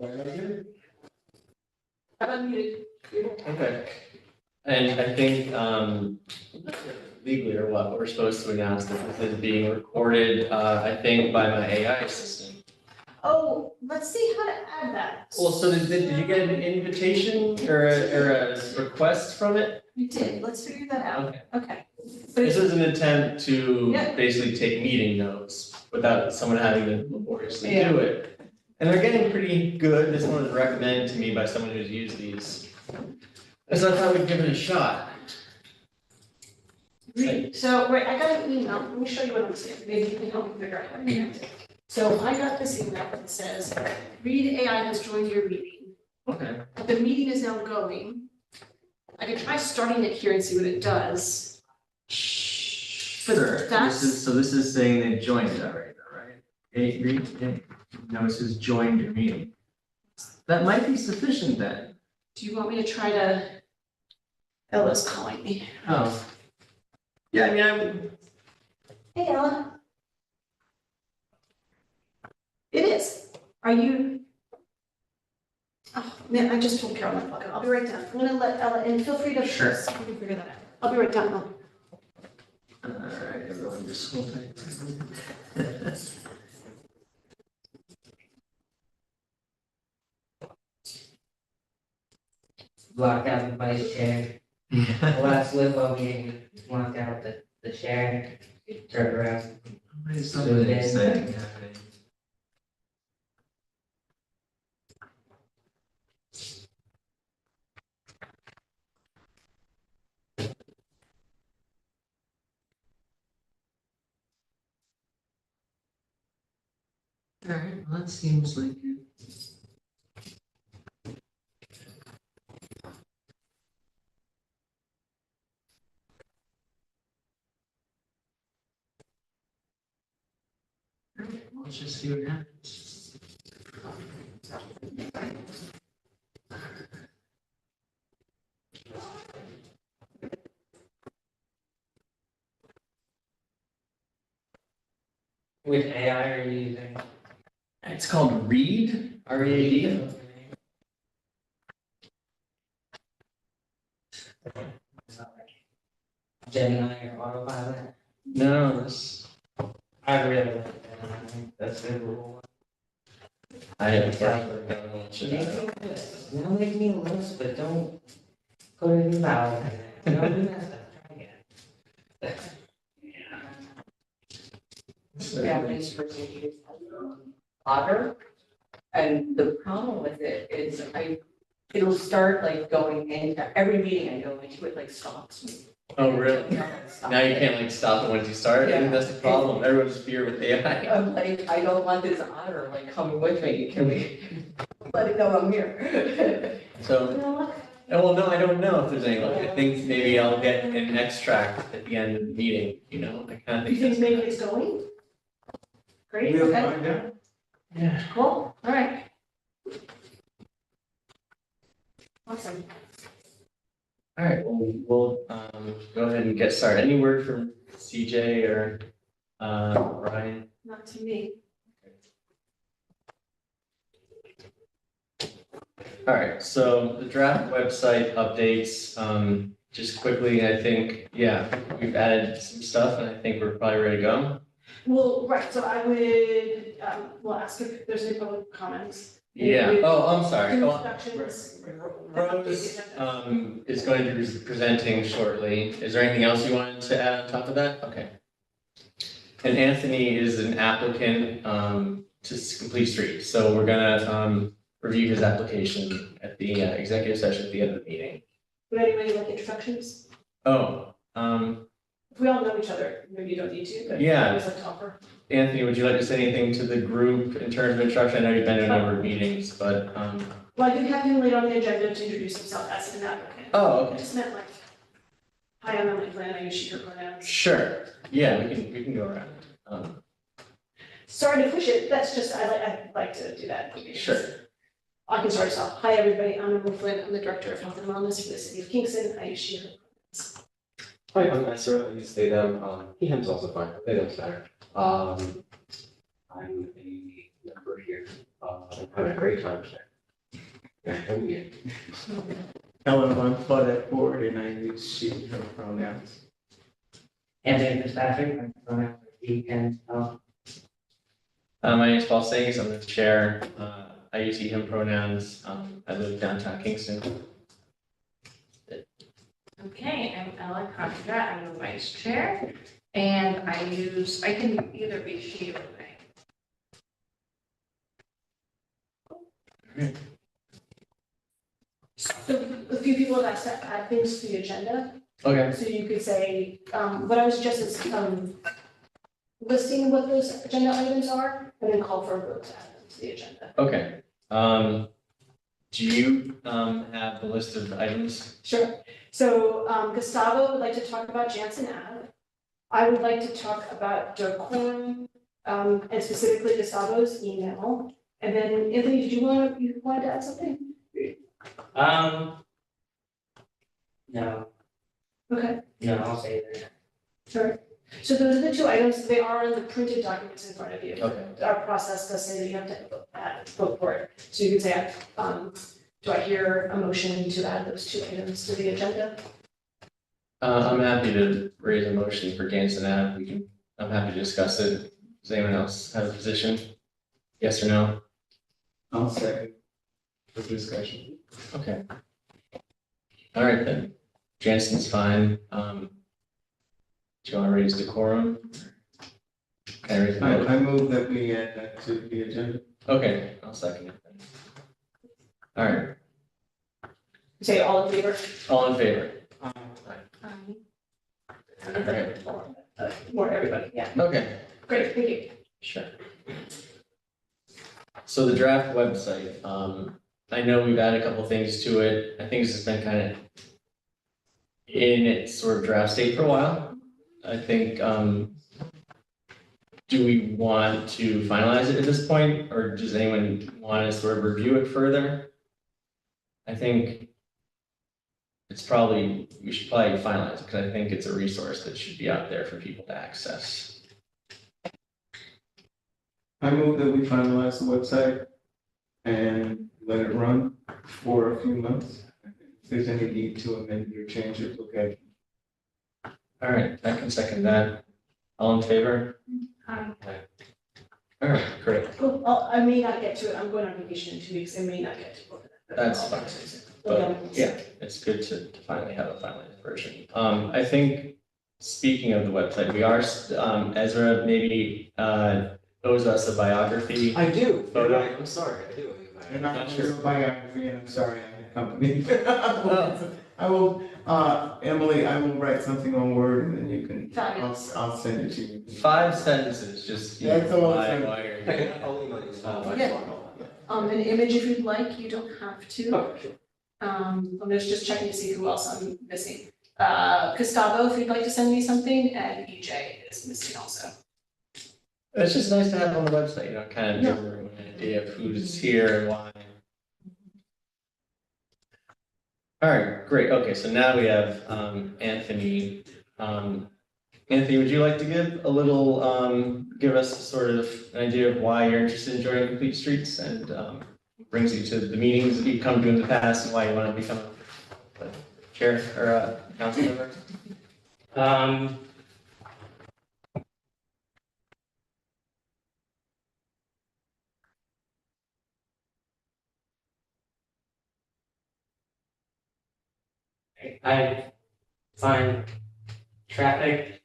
I'm unmuted. Okay. And I think, legally or what, we're supposed to announce that this is being recorded, I think by my AI assistant. Oh, let's see how to add that. Well, so did you get an invitation or a request from it? We did, let's figure that out. Okay. Okay. But This it's, is an attempt to Yeah. basically take meeting notes without someone having to laboriously Yeah. do it. And they're getting pretty good. This one was recommended to me by someone who's used these. And so I thought we'd give it a shot. so, wait, I got an email, let me show you what I'm saying, maybe you can help me figure out how to connect it. So I got this email that says, Read AI has joined your meeting. Okay. The meeting is now going. I can try starting it here and see what it does. Sure, that's- this is saying they joined it already, though, right? No, it says joined your meeting. That might be sufficient then. Do you want me to try to? Ella's calling me. Oh. Yeah, I mean, Hey, Ella. It is. Are you? Oh, man, I just told Carol my fuck it. I'll be right down. I'm gonna let Ella in. Feel free to. Sure. See if we can figure that out. I'll be right down, Ella. Alright, everyone just hold tight. Blocked out the vice chair. The last limbo meeting, blocked out the chair, turned around. There's something exciting happening. Alright, well, that seems like it. Alright, let's just see what happens. Which AI are you using? It's called Read, R-E-A-D. Gemini or Autopilot? No, this, I really like Gemini, that's the rule. I have don't know what should happen. Now make me a list, but don't put any vowels in it. Don't do that stuff, try again. Japanese person used Otter. And the problem with it is it'll start like going into, every meeting I go into, it like stops me. Oh, really? Now you can't like stop it once you start. I think that's the problem. Everyone's fear with AI. I'm like, I don't want this otter like coming with me, can we let it know I'm here? So, well, no, I don't know if there's any luck. I think maybe I'll get an extract at the end of the meeting, you know, I kind of You think think that's. maybe it's going? Great, We'll okay, find out. Yeah. cool, all right. Awesome. All right, well, we'll, go ahead and get started. Any word from CJ or, Ryan? Not to me. All right, so the draft website updates, just quickly, I think, yeah, we've added some stuff and I think we're probably ready to go. Well, right, so I would, we'll ask if there's any public comments. Yeah, oh, I'm sorry. Do Oh, introductions. Rose, is going to be presenting shortly. Is there anything else you wanted to add on top of that? Okay. And Anthony is an applicant, to Complete Street, so we're gonna, review his application at the, executive session at the end of the meeting. Would anybody like introductions? Oh, If we all know each other, maybe you don't need to, but. Yeah. I always like to offer. Anthony, would you like to say anything to the group in terms of introduction? I know you've been in a number of meetings, but, Well, I do have him laid on the agenda to introduce himself as an applicant. oh, I okay. just meant like, hi, I'm Emily Flynn, I use she, her pronouns. Sure, yeah, we can go around. Sorry to push it, that's just, I like to do that. Sure. I can start us off. Hi, everybody, I'm Emily Flynn, I'm the Director of Health and Wellness for the City of Kingston, I use she, her pronouns. Hi, I'm Ezra. I use they, them. He, him's also fine. They, them's better. I'm a member here. I'm having a great time there. Yeah. Ellen on Claudette Ford and I use she, her pronouns. Anthony Fitzpatrick, my pronoun are he and My name is Paul Sings, I'm the chair, I use he, him pronouns, I live downtown Kingston. Okay, I'm Ella Contra, I'm the vice chair, and I can either be she or they. So a few people have asked to add things to the agenda, Okay. so you could say, what I would suggest is, listing what those agenda items are, and then call for a vote to add them to the agenda. Okay, do you, have the list of items? Sure. So Gustavo would like to talk about Jansen Ave. I would like to talk about decorum, and specifically Gustavo's email. And then Anthony, did you want to add something? no, Okay, no, I'll say that. sure. So those are the two items. They are in the printed documents in front of you. Okay. Our process does say that you have to vote for it. So you can say, do I hear a motion to add those two items to the agenda? I'm happy to raise a motion for Jansen Ave, I'm happy to discuss it, does anyone else have a position? Yes or no? I'll second for discussion. Okay. All right then, Jansen's fine, do you want to raise decorum? Can I raise the vote? I move that we add that to the agenda. Okay, I'll second it then. All right, Say all in favor? all in favor? More everybody, yeah. Okay, Great, thank you. sure. So the draft website, I know we've added a couple things to it, I think it's just been kind of in its sort of draft state for a while. I think, do we want to finalize it at this point, or does anyone want to sort of review it further? I think we should probably finalize it, because I think it's a resource that should be out there for people to access. I move that we finalize the website and let it run for a few months. If there's any need to amend or change it, okay. All right, I can second that. All in favor? All right, great, Cool. I may not get to it. I'm going on vacation in 2 weeks. I may not get to it. that's fine. But yeah, it's good to finally have a finalized version. I think, speaking of the website, we are, Ezra maybe owes us a biography. I do. Photo. I'm sorry, I do. And I'm Not sure sure. biography, and I'm sorry, I'm accompanied. I will, Emily, I will write something on Word and then you can, Fabulous. I'll send it to you. 5 sentences, just, you That's know, all why it's- are you here? I'll email you. Yeah. An image if you'd like. You don't have to. Oh, sure. I'm just checking to see who else I'm missing. Gustavo, if you'd like to send me something, and EJ is missing also. It's just nice to have on the website, you know, kind of give everyone an idea of who's here and why. All right, great. Okay, so now we have Anthony. Anthony, would you like to give a little, give us sort of an idea of why you're interested in joining Complete Streets and brings you to the meetings that you've come to in the past and why you want to become a chair or a council member? I find traffic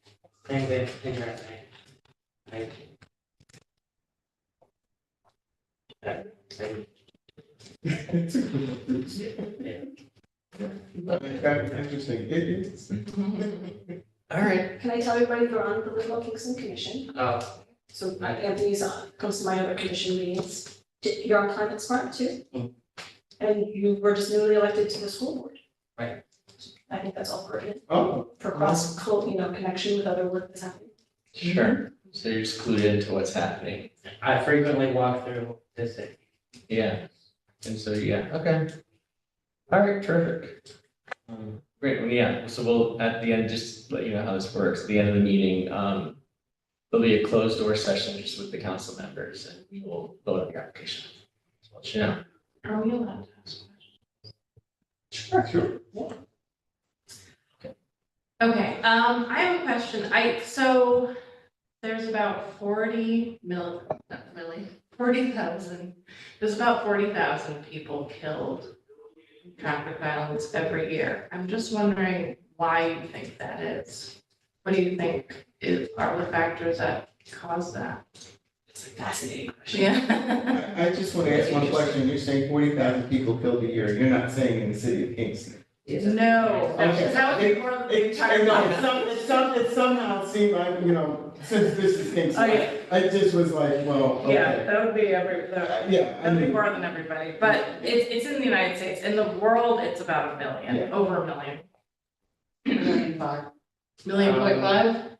things interesting. I- Interesting, it is. All right. Can I tell everybody we're on the Little Kingston Commission? Oh, So Anthony's on, comes to my other commission meetings. You're on Climate Smart too? And you were just newly elected to the school board. Right. I think that's all pertinent Oh, for connection with other work that's happening. Sure. So you're just clued into what's happening. I frequently walk through this city. Yeah. And so, yeah, okay. All right, terrific. Great, well, yeah, so we'll, at the end, just let you know how this works. At the end of the meeting, there'll be a closed door session just with the council members and we will vote on your application. let you know. Are we allowed to ask questions? Sure. Okay, I have a question. So there's about 40,000, there's about 40,000 people killed in traffic violence every year. I'm just wondering why you think that is. What do you think are the factors that cause that? It's a fascinating question. Yeah. I just want to ask one question. You're saying 40,000 people killed a year. You're not saying in the city of Kingston. No, because that would be more than the entire. It somehow seemed like, since this is Kingston, Oh, yeah. I just was like, well, Yeah, okay. that would be Yeah, I that would be mean, more than everybody, but it's in the United States. In the world, it's about 1 million, Yeah. over 1 million. 1,500,000. Million point five?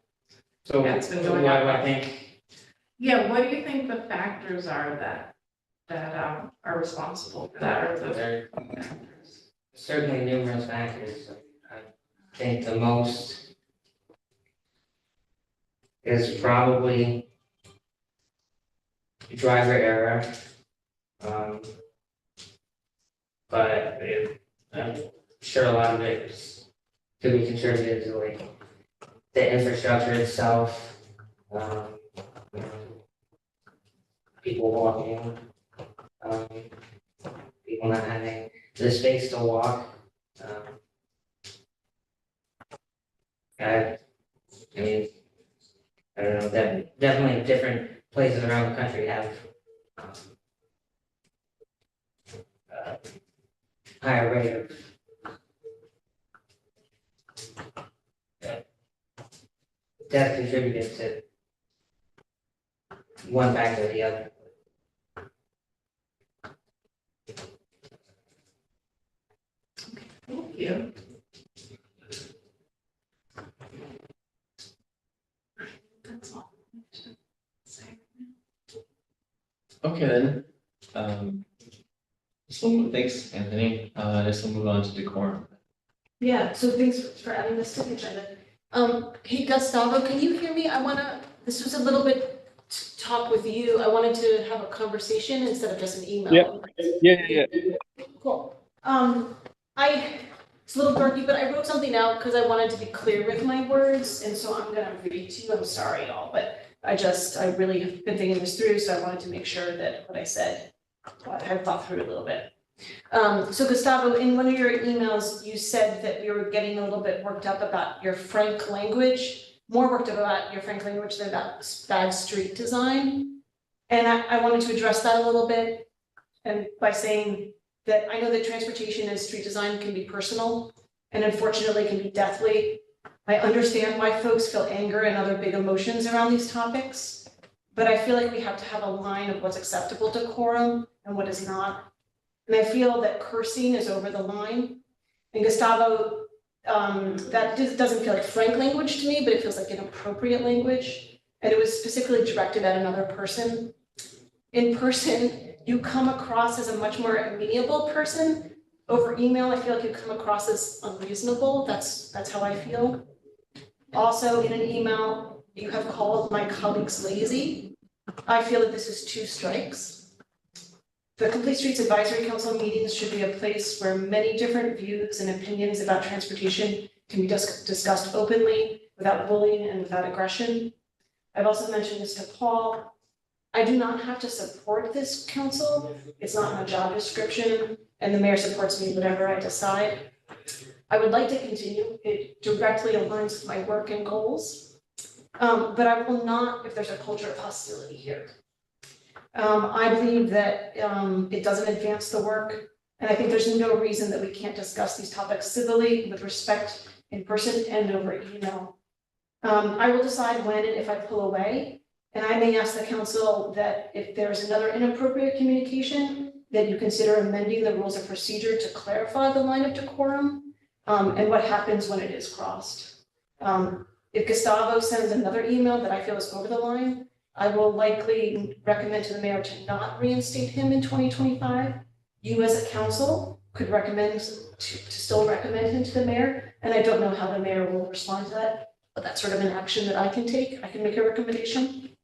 So Yeah, it's been going what up. do I think? Yeah, what do you think the factors are that are responsible for that, or the There factors? certainly numerous factors. I think the most is probably driver error. But I'm sure a lot of it could be contributed to like the infrastructure itself, you know, people walking, people not having the space to walk. I mean, I don't know, definitely different places around the country have higher rate of death contributed to one factor or the other. Thank you. That's all. I should say. Okay then, thanks, Anthony. This will move on to decorum. Yeah, so thanks for adding this to the agenda. Hey Gustavo, can you hear me? This was a little bit talk with you. I wanted to have a conversation instead of just an email. Yeah. Cool. It's a little dorky, but I wrote something out because I wanted to be clear with my words, and so I'm gonna read to you. I'm sorry, y'all, but I really have been thinking this through, so I wanted to make sure that what I said, I had thought through a little bit. So Gustavo, in one of your emails, you said that we were getting a little bit worked up about your frank language, more worked up about your frank language than about bad street design. And I wanted to address that a little bit, and by saying that I know that transportation and street design can be personal and unfortunately can be deathly. I understand why folks feel anger and other big emotions around these topics, but I feel like we have to have a line of what's acceptable decorum and what is not. And I feel that cursing is over the line. And Gustavo, that just doesn't feel like frank language to me, but it feels like inappropriate language. And it was specifically directed at another person. In person, you come across as a much more amenable person. Over email, I feel like you come across as unreasonable. That's how I feel. Also, in an email, you have called my colleagues lazy. I feel that this is 2 strikes. The Complete Streets Advisory Council meetings should be a place where many different views and opinions about transportation can be discussed openly, without bullying and without aggression. I've also mentioned this to Paul. I do not have to support this council. It's not my job description, and the mayor supports me whatever I decide. I would like to continue. It directly aligns with my work and goals. But I will not if there's a culture of hostility here. I believe that it doesn't advance the work, and I think there's no reason that we can't discuss these topics civilly, with respect, in person and over email. I will decide when and if I pull away. And I may ask the council that if there's another inappropriate communication, that you consider amending the rules of procedure to clarify the line of decorum, and what happens when it is crossed. If Gustavo sends another email that I feel is over the line, I will likely recommend to the mayor to not reinstate him in 2025. You as a council could recommend to still recommend him to the mayor, and I don't know how the mayor will respond to that, but that's sort of an action that I can take. I can make a recommendation.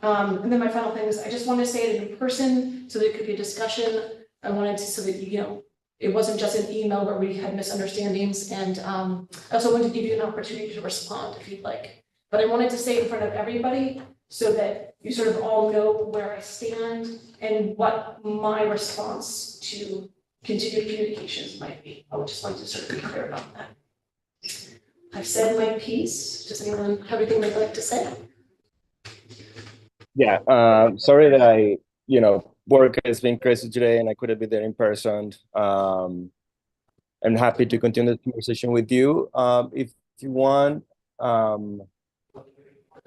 And then my final thing is, I just wanted to say it in person, so there could be a discussion. I wanted to, so that, you know, it wasn't just an email where we had misunderstandings, and, I also wanted to give you an opportunity to respond if you'd like. But I wanted to say it in front of everybody, so that you sort of all know where I stand and what my response to continued communications might be. I would just like to sort of be clear about that. I've said my piece. Does anyone have anything they'd like to say? Yeah, sorry that work has been crazy today and I couldn't be there in person. I'm happy to continue the conversation with you. If you want,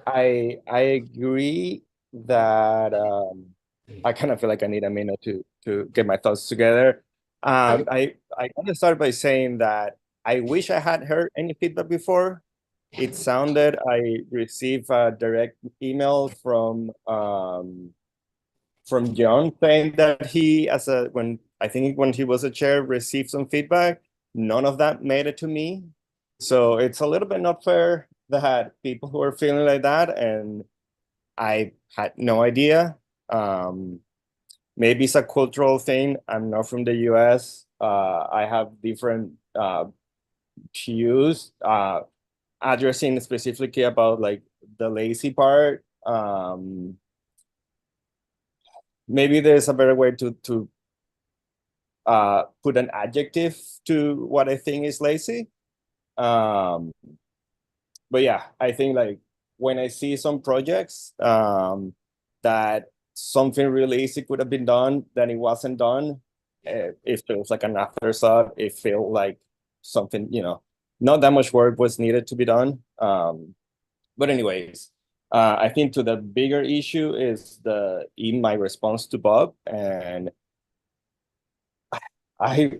I agree that I kind of feel like I need a minute to get my thoughts together. I want to start by saying that I wish I had heard any feedback before. It sounded I received a direct email from John saying that he, when he was a chair, received some feedback. None of that made it to me, so it's a little bit not fair that people who are feeling like that, and I had no idea. Maybe it's a cultural thing. I'm not from the US. I have different views. Addressing specifically about like the lazy part. Maybe there's a better way to put an adjective to what I think is lazy. But yeah, I think like when I see some projects that something really easy could have been done, then it wasn't done. It feels like an afterthought. It feels like something, not that much work was needed to be done. But anyways, I think to the bigger issue is in my response to Bob, and I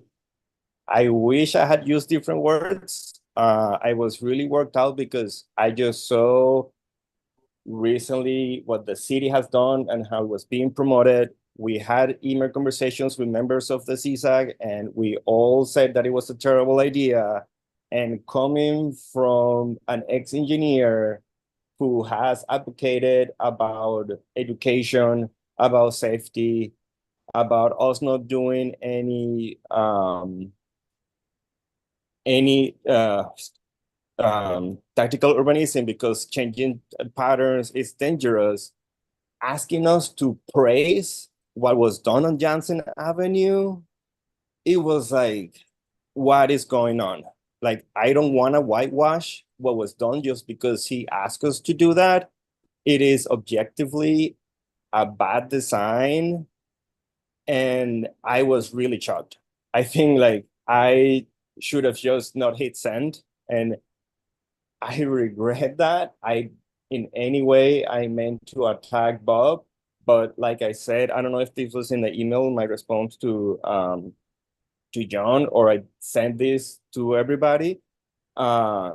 wish I had used different words. I was really worked out because I just saw recently what the city has done and how it was being promoted. We had email conversations with members of the CSAC, and we all said that it was a terrible idea. And coming from an ex-engineer who has advocated about education, about safety, about us not doing any tactical urbanism because changing patterns is dangerous, asking us to praise what was done on Jansen Avenue, it was like, what is going on? Like, I don't want to whitewash what was done just because he asked us to do that. It is objectively a bad design. And I was really shocked. I think like I should have just not hit send. And I regret that. In any way, I meant to attack Bob. But like I said, I don't know if this was in the email, my response to John, or I sent this to everybody. I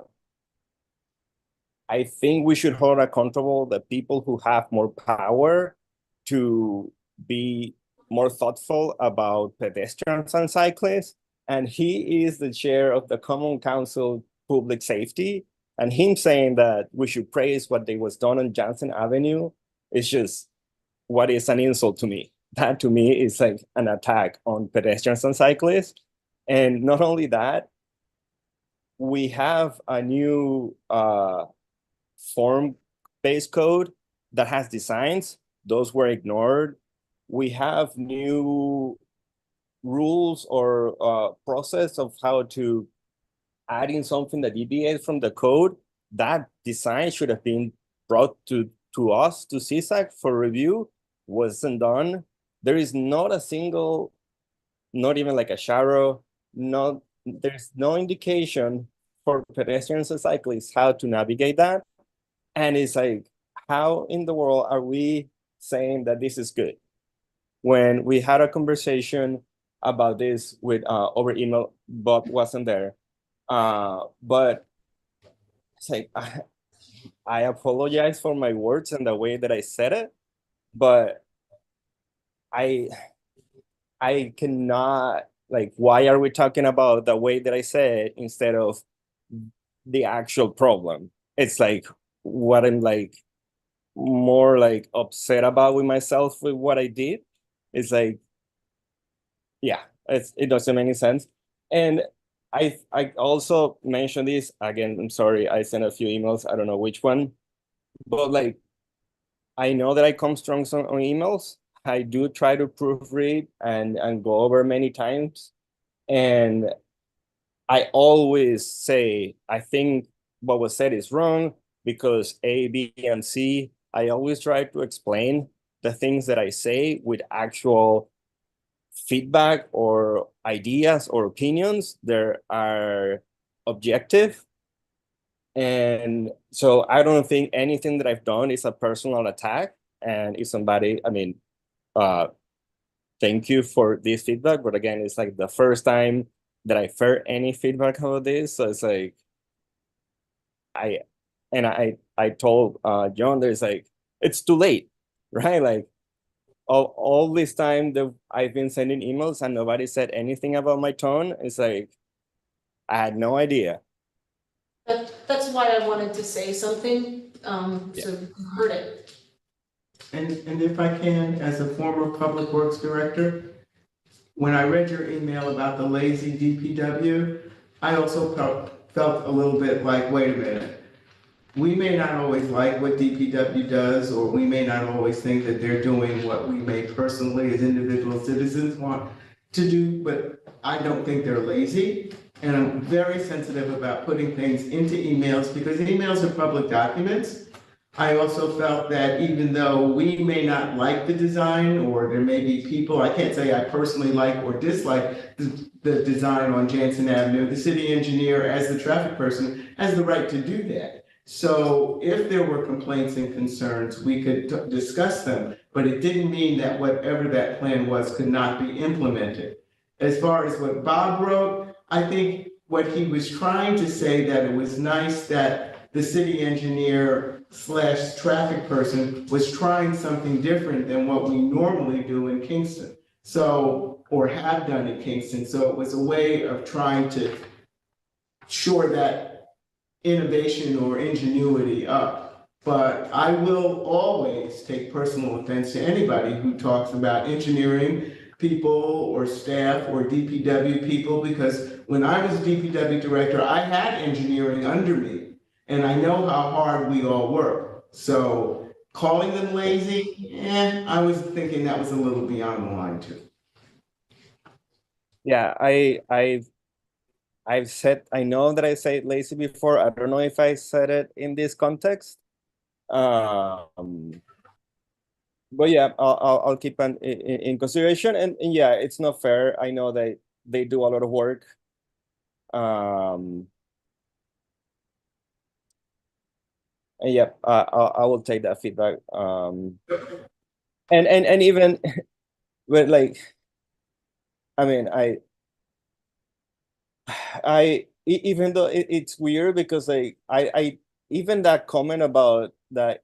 think we should hold accountable the people who have more power to be more thoughtful about pedestrians and cyclists. And he is the chair of the Common Council Public Safety. And him saying that we should praise what they was done on Jansen Avenue is just what is an insult to me. That to me is like an attack on pedestrians and cyclists. And not only that, we have a new form-based code that has designs. Those were ignored. We have new rules or process of how to add in something that deviates from the code. That design should have been brought to us, to CSAC for review, wasn't done. There is not a single, not even like a shadow, there's no indication for pedestrians and cyclists how to navigate that. And it's like, how in the world are we saying that this is good? When we had a conversation about this with over email, Bob wasn't there. But it's like, I apologize for my words and the way that I said it, but I cannot, like, why are we talking about the way that I said instead of the actual problem? It's like what I'm like, more like upset about with myself with what I did. It's like, yeah, it doesn't make any sense. And I also mentioned this again. I'm sorry, I sent a few emails. I don't know which one, but like I know that I come strong on emails. I do try to proofread and go over many times, and I always say I think what was said is wrong because A, B, and C. I always try to explain the things that I say with actual feedback or ideas or opinions that are objective. And so I don't think anything that I've done is a personal attack. And if somebody, I mean, thank you for this feedback. But again, it's like the first time that I've heard any feedback about this. So it's like, I told John, there's like, it's too late, right? Like all this time that I've been sending emails and nobody said anything about my tone. It's like, I had no idea. That's why I wanted to say something, so you heard it. And if I can, as a former Public Works Director, when I read your email about the lazy DPW, I also felt a little bit like, wait a minute. We may not always like what DPW does, or we may not always think that they're doing what we may personally as individual citizens want to do, but I don't think they're lazy. And I'm very sensitive about putting things into emails because emails are public documents. I also felt that even though we may not like the design, or there may be people, I can't say I personally like or dislike the design on Jansen Avenue, the city engineer, as the traffic person, has the right to do that. So if there were complaints and concerns, we could discuss them, but it didn't mean that whatever that plan was could not be implemented. As far as what Bob wrote, I think what he was trying to say, that it was nice that the city engineer / traffic person was trying something different than what we normally do in Kingston. So, or have done in Kingston. So it was a way of trying to shore that innovation or ingenuity up. But I will always take personal offense to anybody who talks about engineering people or staff or DPW people, because when I was DPW director, I had engineering under me, and I know how hard we all work. So calling them lazy, I was thinking that was a little beyond the line too. Yeah, I've said, I know that I said lazy before. I don't know if I said it in this context. But yeah, I'll keep in consideration. And yeah, it's not fair. I know that they do a lot of work. And yeah, I will take that feedback. And even with like, I mean, even though it's weird because like I even that comment about the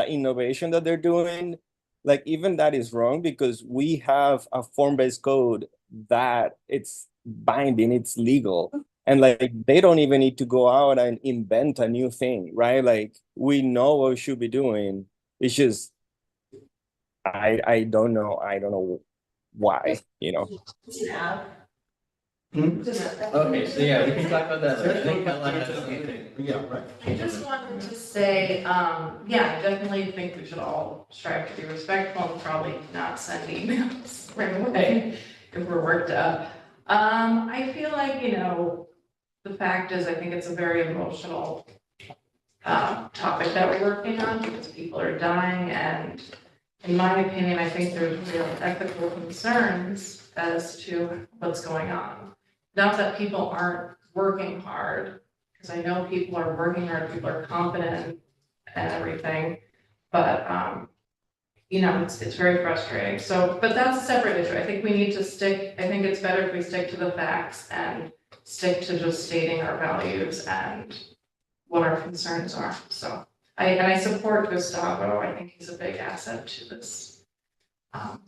innovation that they're doing, like even that is wrong because we have a form-based code that it's binding, it's legal. And like they don't even need to go out and invent a new thing, right? Like we know what we should be doing. It's just I don't know. I don't know why, you know. Okay, so yeah, we can talk about that. I think Ella has something. Yeah, right. I just wanted to say, yeah, I definitely think we should all strive to be respectful and probably not send emails right away if we're worked up. I feel like, you know, the fact is, I think it's a very emotional topic that we're working on because people are dying, and in my opinion, I think there's real ethical concerns as to what's going on. Not that people aren't working hard, because I know people are working hard, people are competent and everything, but, you know, it's very frustrating. So, but that's a separate issue. I think we need to I think it's better if we stick to the facts and stick to just stating our values and what our concerns are. So, I support Gustavo. I think he's a big asset to this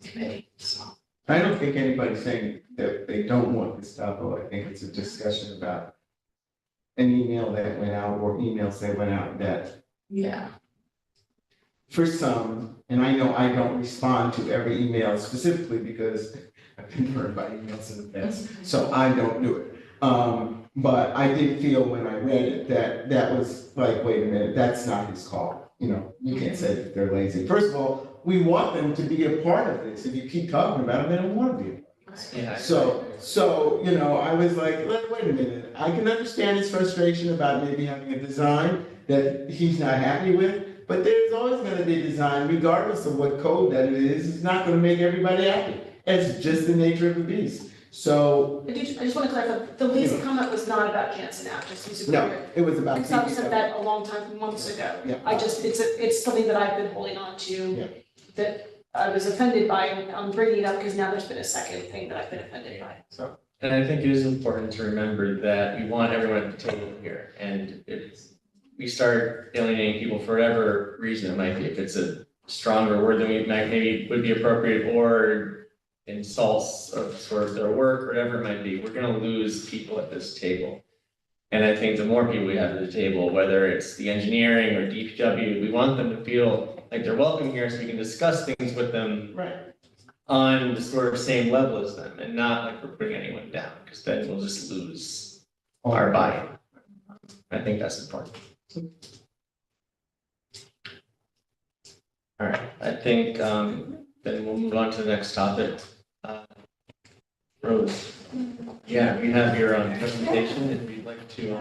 committee, so. I don't think anybody's saying that they don't want Gustavo. I think it's a discussion about an email that went out or emails that went out that Yeah. for some, and I know I don't respond to every email specifically because I've been burned by emails in the past, so I don't do it. But I did feel when I read it that that was like, wait a minute, that's not his call. You know, you can't say that they're lazy. First of all, we want them to be a part of this. If you keep talking about it, they don't want to be. Yeah. So, you know, I was like, wait a minute, I can understand his frustration about maybe having a design that he's not happy with, but there's always gonna be a design, regardless of what code that it is, it's not gonna make everybody happy. It's just the nature of the beast. So, I just want to clarify, the lazy comment was not about Jansen Ave, just to be no, clear. it was about. Gustavo said that a long time, months ago. Yeah. It's something that I've been holding on Yeah. to, that I was offended by, and I'm bringing it up because now there's been a second thing that I've been offended by. And I think it is important to remember that we want everyone at the table here, and if we start alienating people for whatever reason it might be, if it's a stronger word than we might maybe would be appropriate, or insults of sort of their work, or whatever it might be, we're gonna lose people at this table. And I think the more people we have at the table, whether it's the engineering or DPW, we want them to feel like they're welcome here so we can discuss things with them Right. on the sort of same level as them, and not like we're putting anyone down, because then we'll just lose our buy-in. I think that's important. All right, I think then we'll move on to the next topic. Rose, yeah, we have your presentation, if you'd like to.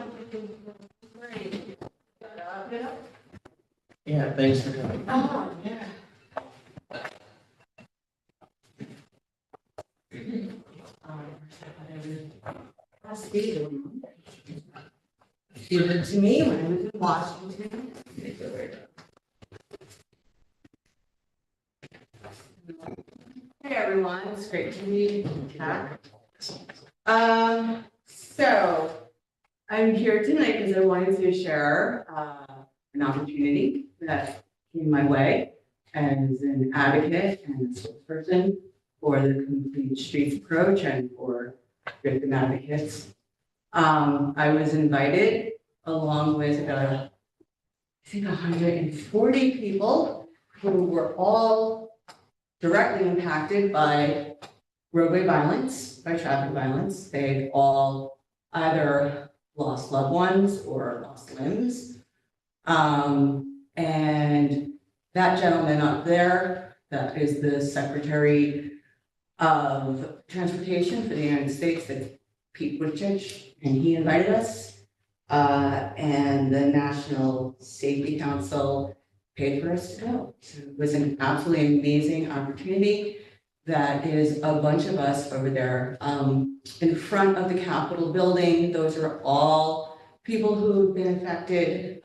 Yeah, thanks for coming. Oh, yeah. She did it to me when I was in Washington. Hey, everyone, it's great to meet you. So I'm here tonight because I wanted to share an opportunity that came my way as an advocate and a spokesperson for the Complete Streets approach and for victim advocates. I was invited along with about, I think 140 people who were all directly impacted by roadway violence, by traffic violence. They've all either lost loved ones or lost limbs. And that gentleman up there, that is the Secretary of Transportation for the United States, that's Pete Buttigieg, and he invited us. And the National Safety Council paid for us to go. So it was an absolutely amazing opportunity. That is a bunch of us over there in front of the Capitol building. Those are all people who've been affected.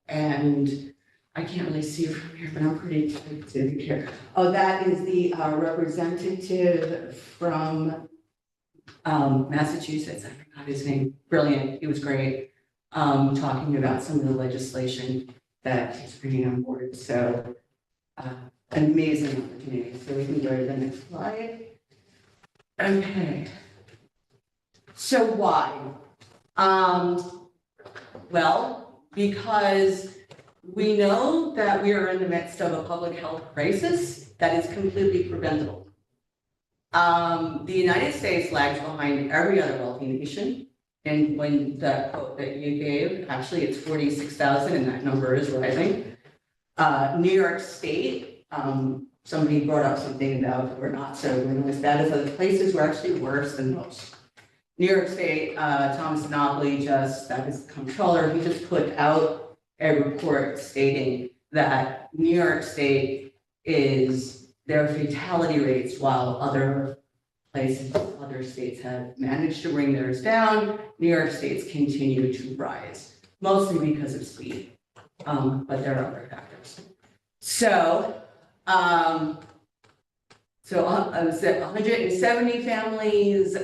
And I can't really see it from here, but I'm pretty excited here. Oh, that is the representative from Massachusetts. I forgot his name. Brilliant. He was great. Talking about some of the legislation that he's bringing on board. So an amazing opportunity. So we can go to the next slide. Okay. So why? Well, because we know that we are in the midst of a public health crisis that is completely preventable. The United States lags behind every other wealthy nation. And when that quote that you gave, actually it's 46,000 and that number is rising. New York State, somebody brought up something about we're not as bad as other places, we're actually worse than most. New York State, Thomas Napoli that is the comptroller, he just put out a report stating that New York State is their fatality rates while other places, other states have managed to bring theirs down. New York State's continue to rise, mostly because of speed, but there are other factors. So, I was at 170 families,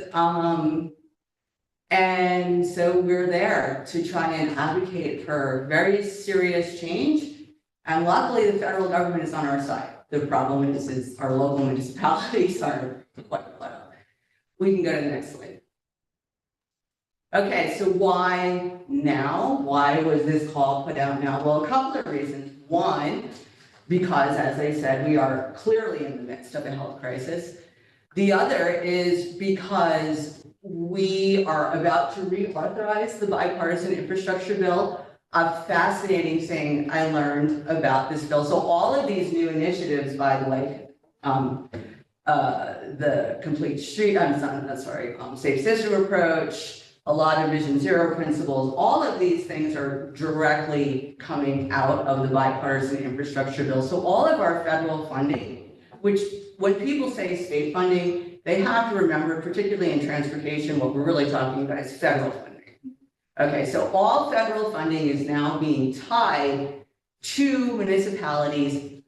and so we're there to try and advocate for very serious change. And luckily, the federal government is on our side. The problem is our local municipalities are quite up. We can go to the next slide. Okay, so why now? Why was this call put out now? Well, a couple of reasons. One, because, as I said, we are clearly in the midst of a health crisis. The other is because we are about to reauthorize the bipartisan infrastructure bill. A fascinating thing I learned about this bill. So all of these new initiatives, by the way, the complete street, safe system approach, a lot of Vision Zero principles, all of these things are directly coming out of the bipartisan infrastructure bill. So all of our federal funding, which when people say state funding, they have to remember, particularly in transportation, what we're really talking about is federal funding. Okay, so all federal funding is now being tied to municipalities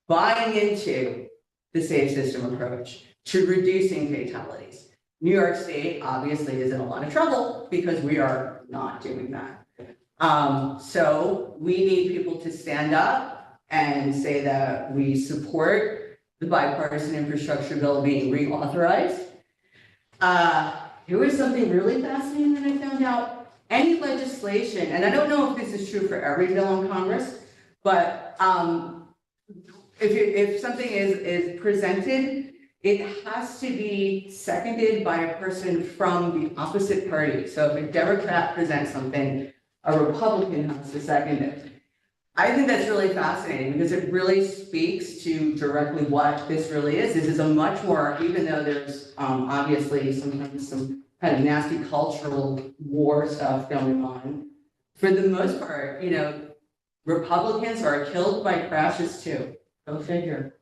buying into the safe system approach, to reducing fatalities. New York State obviously is in a lot of trouble because we are not doing that. So we need people to stand up and say that we support the bipartisan infrastructure bill being reauthorized. Here was something really fascinating that I found out. Any legislation, and I don't know if this is true for every bill in Congress, but if something is presented, it has to be seconded by a person from the opposite party. So if a Democrat presents something, a Republican has to second it. I think that's really fascinating because it really speaks to directly what this really is. This is a much more, even though there's obviously sometimes some kind of nasty cultural war stuff going on, for the most part, Republicans are killed by crashes too. Go figure,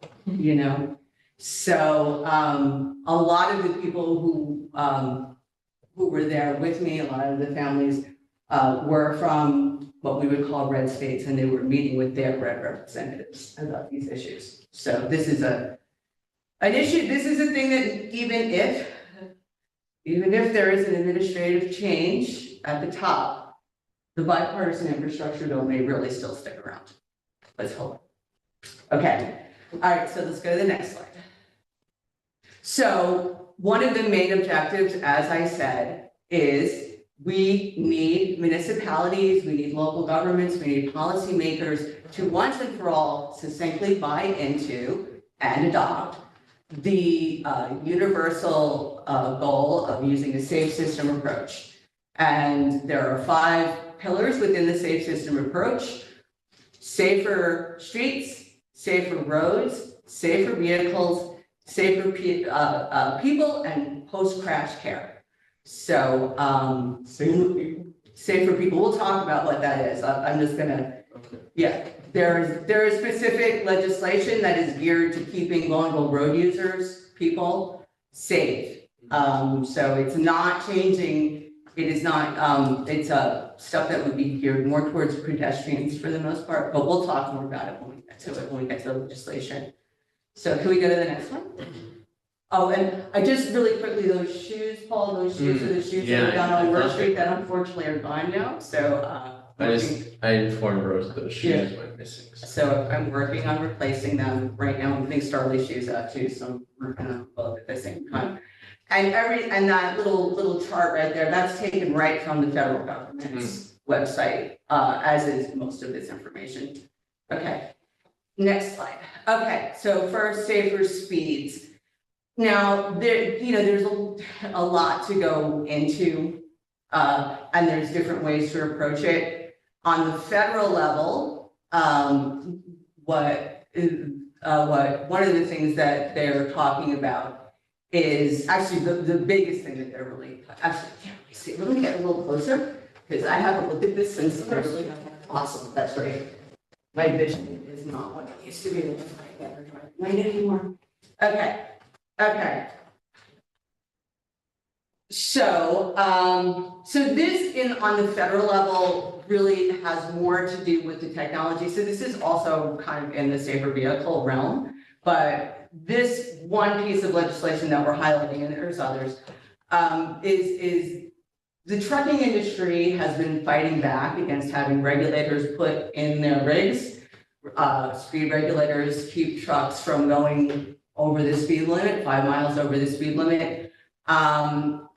So a lot of the people who were there with me, a lot of the families were from what we would call red states, and they were meeting with their red representatives about these issues. So this is an issue. This is a thing that even if there is an administrative change at the top, the bipartisan infrastructure bill may really still stick around. Let's hope. Okay. All right. So let's go to the next slide. So one of the main objectives, as I said, is we need municipalities, we need local governments, we need policymakers to once and for all succinctly buy into and adopt the universal goal of using a safe system approach. And there are 5 pillars within the safe system approach: safer streets, safer roads, safer vehicles, safer people, and post-crash care. So, safer people, we'll talk about what that is. I'm just gonna, there is specific legislation that is geared to keeping vulnerable road users, people, safe. So it's not changing, it is not, it's stuff that would be geared more towards pedestrians for the most part, but we'll talk more about it when we get to it, when we get to the legislation. So can we go to the next one? Oh, and I just really quickly, those shoes, Paul, those shoes are the shoes that are down on Work Street that unfortunately are gone now, so, I informed Rose those shoes went missing. so I'm working on replacing them right now. I'm putting Starley shoes out too, so I'm working on both at the same time. And that little chart right there, that's taken right from the federal government's website, as is most of this information. Okay, next slide. Okay, so first, safer speeds. Now, there's a lot to go into, and there's different ways to approach it. On the federal level, one of the things that they're talking about is actually the biggest thing that they're really, actually, can't really see. Let me get a little closer, because I haven't looked at this since I really, awesome, that's right. My vision is not what it used to be. I can't read anymore. Okay. Okay. So, this on the federal level really has more to do with the technology. So this is also kind of in the safer vehicle realm, but this one piece of legislation that we're highlighting, and there's others, is the trucking industry has been fighting back against having regulators put in their rigs. Speed regulators keep trucks from going over the speed limit, 5 miles over the speed limit.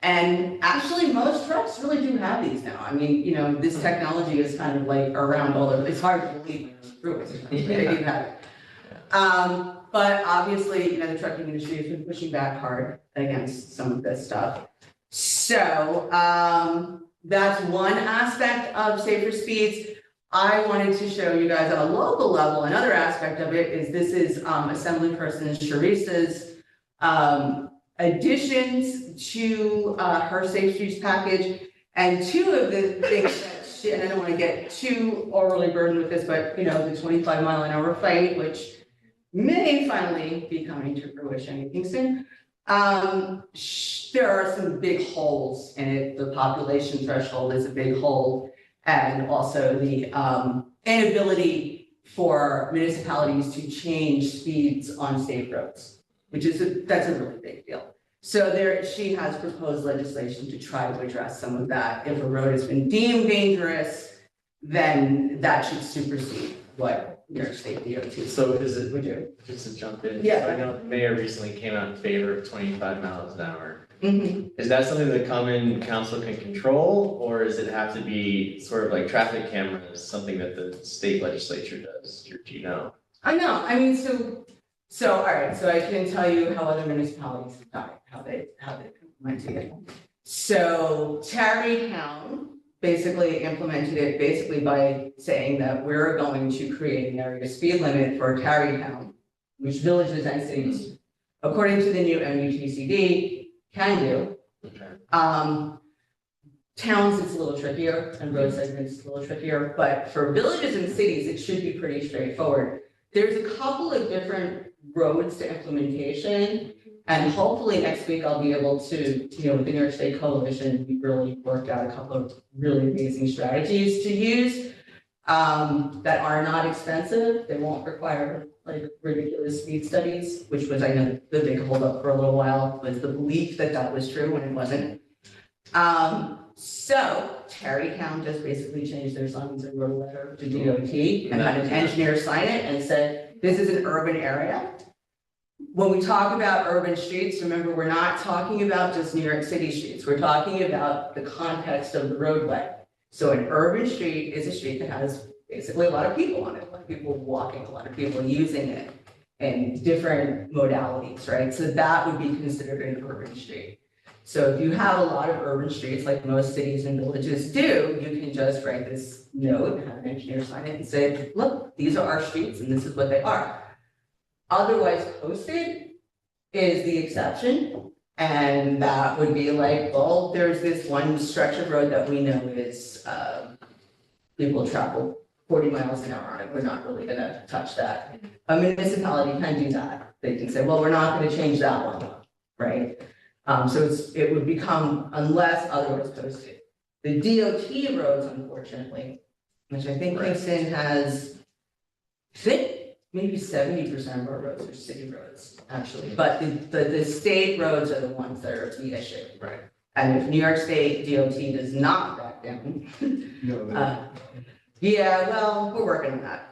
And actually most trucks really do have these now. I mean, this technology is kind of like around all over. It's hard to believe through it. They do have it. But obviously, the trucking industry has been pushing back hard against some of this stuff. So, that's one aspect of safer speeds. I wanted to show you guys on a local level, another aspect of it is this is Assemblyperson Sharista's additions to her Safe Streets package. And two of the things that she, and I don't want to get too overly burdened with this, but the 25-mile-an-hour fight, which may finally be coming to fruition in Kingston. There are some big holes in it. The population threshold is a big hole. And also the inability for municipalities to change speeds on state roads, which is, that's a really big deal. So she has proposed legislation to try to address some of that. If a road has been deemed dangerous, then that should supersede what New York State DOT So is it, would do. just to jump in? Yeah. So I know the mayor recently came out in favor of 25 miles an hour. Mhm. Is that something the common council can control, or does it have to be sort of like traffic cameras, something that the state legislature does? Do you know? I know, I mean, so, all right, so I can tell you how other municipalities have done it, how they implemented it. So Tarrytown basically implemented it by saying that we're going to create an area speed limit for Tarrytown, which villages and cities, according to the new MUTCD, can do. Okay. Towns, it's a little trickier, and road segments, it's a little trickier, but for villages and cities, it should be pretty straightforward. There's a couple of different roads to implementation, and hopefully next week I'll be able to, with the New York State Coalition, we really worked out a couple of really amazing strategies to use that are not expensive. They won't require like ridiculous speed studies, which was, I know, the big holdup for a little while, was the belief that that was true when it wasn't. So Tarrytown just basically changed their signs and wrote a letter to DOT and had an engineer sign it and said, this is an urban area. When we talk about urban streets, remember, we're not talking about just New York City streets. We're talking about the context of the roadway. So an urban street is a street that has basically a lot of people on it, a lot of people walking, a lot of people using it in different modalities, right? So that would be considered an urban street. So if you have a lot of urban streets, like most cities and villages do, you can just write this note and have an engineer sign it and say, look, these are our streets and this is what they are. Otherwise posted is the exception. And that would be like, well, there's this one stretch of road that we know is, people travel 40 miles an hour on it. We're not really gonna touch that. A municipality can do that. They can say, well, we're not gonna change that one, right? So it would become unless otherwise posted. The DOT roads, unfortunately, which I think Kingston has, I think maybe 70% of our roads are city roads, actually. But the state roads are the ones that are the issue. Right. And if New York State DOT does not back down, yeah, well, we're working on that.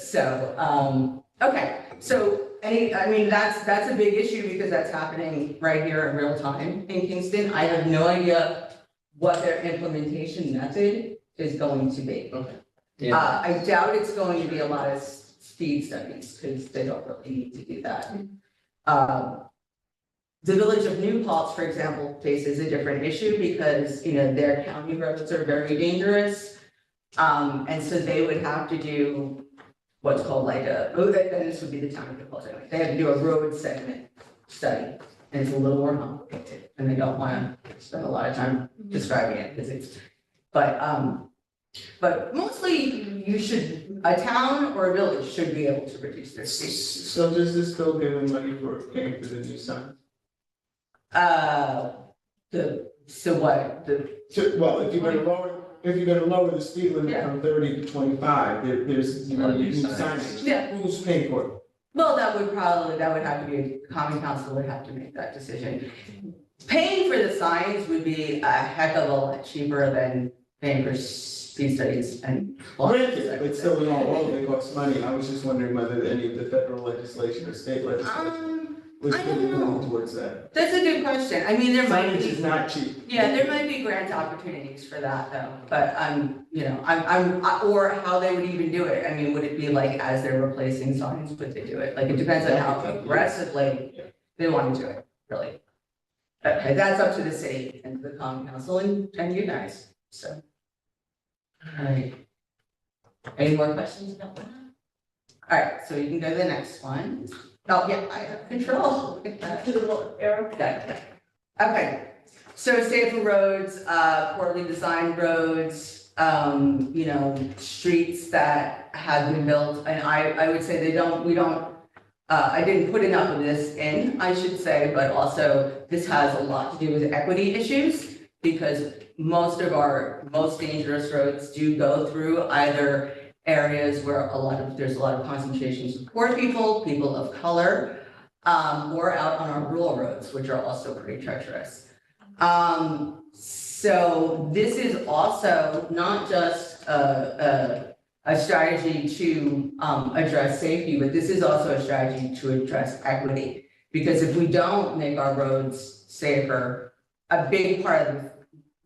So, okay, so that's a big issue because that's happening right here in real time in Kingston. I have no idea what their implementation method is going to be. Okay. I doubt it's going to be a lot of speed studies because they don't really need to do that. The village of New Paltz, for example, faces a different issue because, their county roads are very dangerous. And so they would have to do what's called like this would be the town of New Paltz anyway. They have to do a road segment study. And it's a little more complicated and they don't want to spend a lot of time describing it because but mostly a town or a village should be able to reduce their speed. So does this still give them money for paying for the new sign? Well, If you're gonna lower the speed limit Yeah. from 30 to 25, there's, New new signs. signage. Yeah. Who's paying for it? well, that would have to be, common council would have to make that decision. Paying for the signs would be a heck of a lot cheaper than paying for speed studies and. Granted, but still, all of it costs money. I was just wondering whether any of the federal legislation or state legislation. was I don't really know. going towards that. That's a good question. I mean, there might Signage be. is not cheap. Yeah, there might be grant opportunities for that though, but or how they would even do it. I mean, would it be like as they're replacing signs, would they do it? Like, it depends on how aggressively they want to do it, really. Okay, that's up to the city and the common council and you guys, so. All right. Any more questions about that? All right, so you can go to the next one. Oh, yeah, I have control. Look at that. To the little arrow. Okay, so safer roads, poorly designed roads, streets that have been built, and I would say I didn't put enough of this in, I should say, but also this has a lot to do with equity issues, because most of our most dangerous roads do go through either areas where there's a lot of concentrations of poor people, people of color, or out on our rural roads, which are also pretty treacherous. So this is also not just a strategy to address safety, but this is also a strategy to address equity. Because if we don't make our roads safer, a big part of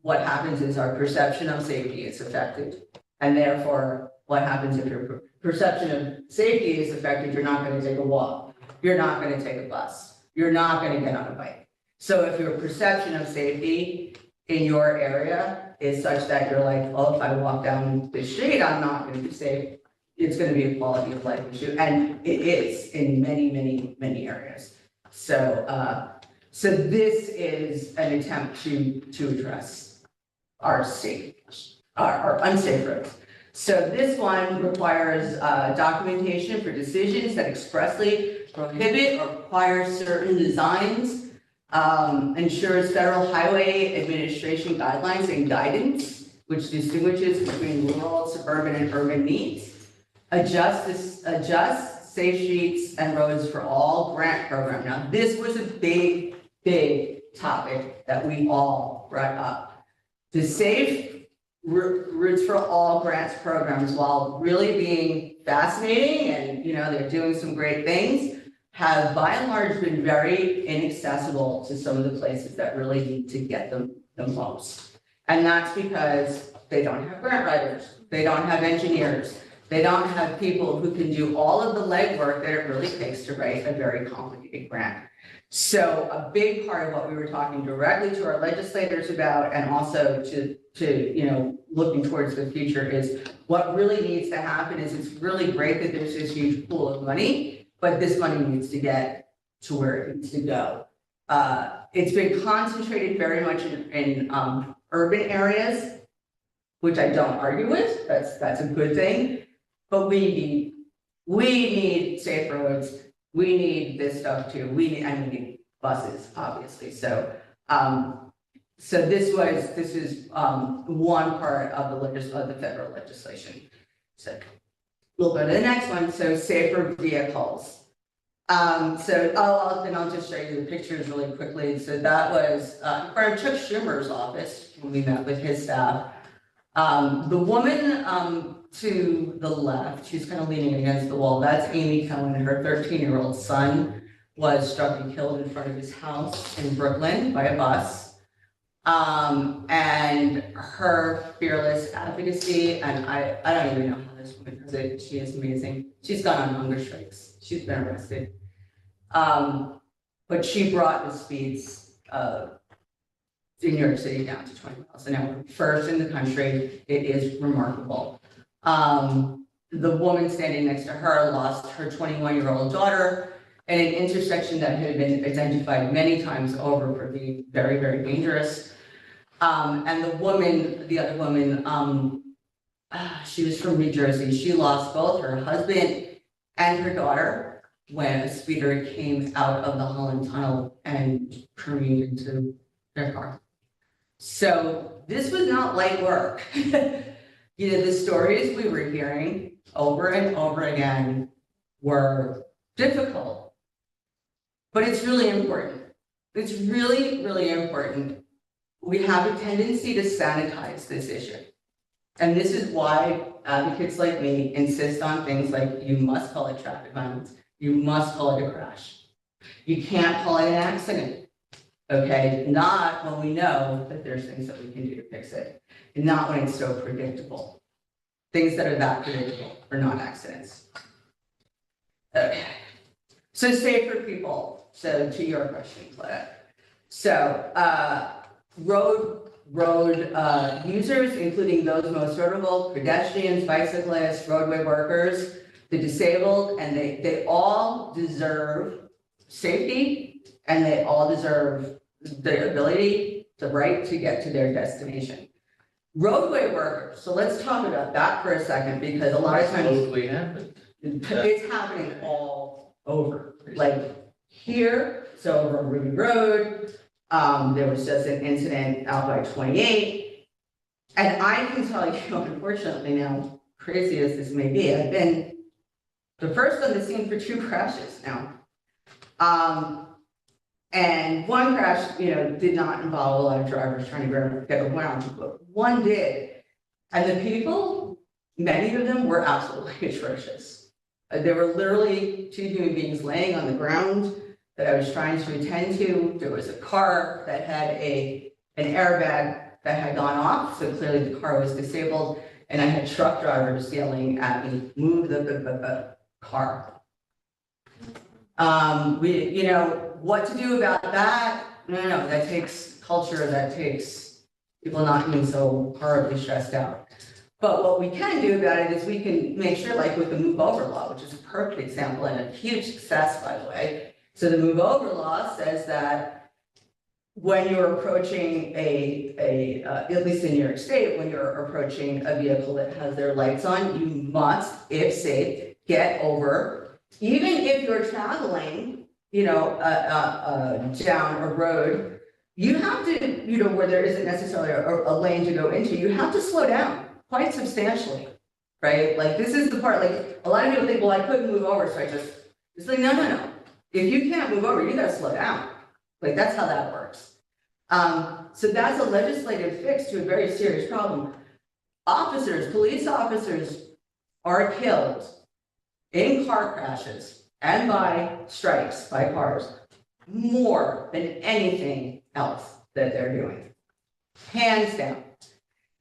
what happens is our perception of safety is affected. And therefore, what happens if your perception of safety is affected, you're not going to take a walk. You're not going to take a bus. You're not going to get on a bike. So if your perception of safety in your area is such that you're like, oh, if I walk down the street, I'm not going to be safe, it's going to be a quality of life issue. And it is in many, many, many areas. So, so this is an attempt to address our unsafe roads. So this one requires documentation for decisions that expressly prohibit or require certain designs, ensures Federal Highway Administration guidelines and guidance, which distinguishes between rural, suburban, and urban needs, adjusts safe streets and roads for all grant program. Now, this was a big, big topic that we all brought up. The safe routes for all grants programs, while really being fascinating and they're doing some great things, have by and large been very inaccessible to some of the places that really need to get them the most. And that's because they don't have grant writers, they don't have engineers, they don't have people who can do all of the legwork that it really takes to write a very complicated grant. So a big part of what we were talking directly to our legislators about, and also to looking towards the future, is what really needs to happen is it's really great that there's this huge pool of money, but this money needs to get to where it needs to go. It's been concentrated very much in urban areas, which I don't argue with. That's a good thing. But we need safe roads. We need this stuff too. We need buses, obviously. So so this is one part of the federal legislation. So we'll go to the next one. So safer vehicles. So I'll just show you the pictures really quickly. So that was from Chuck Schumer's office when we met with his staff. The woman to the left, she's kind of leaning against the wall. That's Amy Cohen. Her 13-year-old son was struck and killed in front of his house in Brooklyn by a bus. And her fearless advocacy, and I don't even know how this woman does it. She is amazing. She's gone on hunger strikes. She's been arrested. But she brought the speeds in New York City down to 20 miles an hour. First in the country. It is remarkable. The woman standing next to her lost her 21-year-old daughter in an intersection that had been identified many times over for being very, very dangerous. And the other woman, she was from New Jersey. She lost both her husband and her daughter when a speeder came out of the Holland Tunnel and careened into their car. So this was not light work. The stories we were hearing over and over again were difficult, but it's really important. It's really, really important. We have a tendency to sanitize this issue. And this is why advocates like me insist on things like you must call it traffic violence. You must call it a crash. You can't call it an accident. Okay, not when we know that there's things that we can do to fix it, and not when it's so predictable. Things that are that predictable are not accidents. Okay, so safer people, so to your question, Claire. So, road users, including those most vulnerable, pedestrians, bicyclists, roadway workers, the disabled, and they all deserve safety, and they all deserve the ability, the right to get to their destination. Roadway workers, so let's talk about that for a second, because a lot of times Totally happened. it's happening all over, like here, so over on Ruby Road, there was just an incident out by 28. And I can tell you, unfortunately now, crazy as this may be, I've been the first on the scene for 2 crashes now. And one crash, did not involve a lot of drivers trying to get around, but one did. And the people, many of them were absolutely atrocious. There were literally 2 human beings laying on the ground that I was trying to attend to. There was a car that had an airbag that had gone off, so clearly the car was disabled. And I had truck drivers yelling at me, move the car. What to do about that? No, that takes culture, that takes people not being so horribly stressed out. But what we can do about it is we can make sure, like with the move over law, which is a perfect example and a huge success, by the way. So the move over law says that when you're approaching at least in New York State, when you're approaching a vehicle that has their lights on, you must, if safe, get over. Even if you're traveling, down a road, you have to, where there isn't necessarily a lane to go into, you have to slow down quite substantially, right? Like this is the part, like a lot of people think, well, I couldn't move over, so it's like, no. If you can't move over, you gotta slow down. Like that's how that works. So that's a legislative fix to a very serious problem. Police officers are killed in car crashes and by strikes by cars more than anything else that they're doing. Hands down.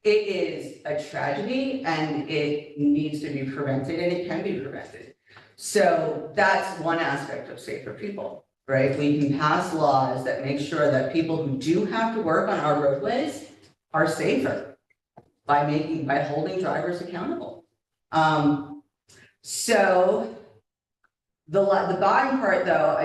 It is a tragedy and it needs to be prevented, and it can be prevented. So that's one aspect of safer people, right? We can pass laws that make sure that people who do have to work on our roadways are safer by holding drivers accountable. So the bottom part, though,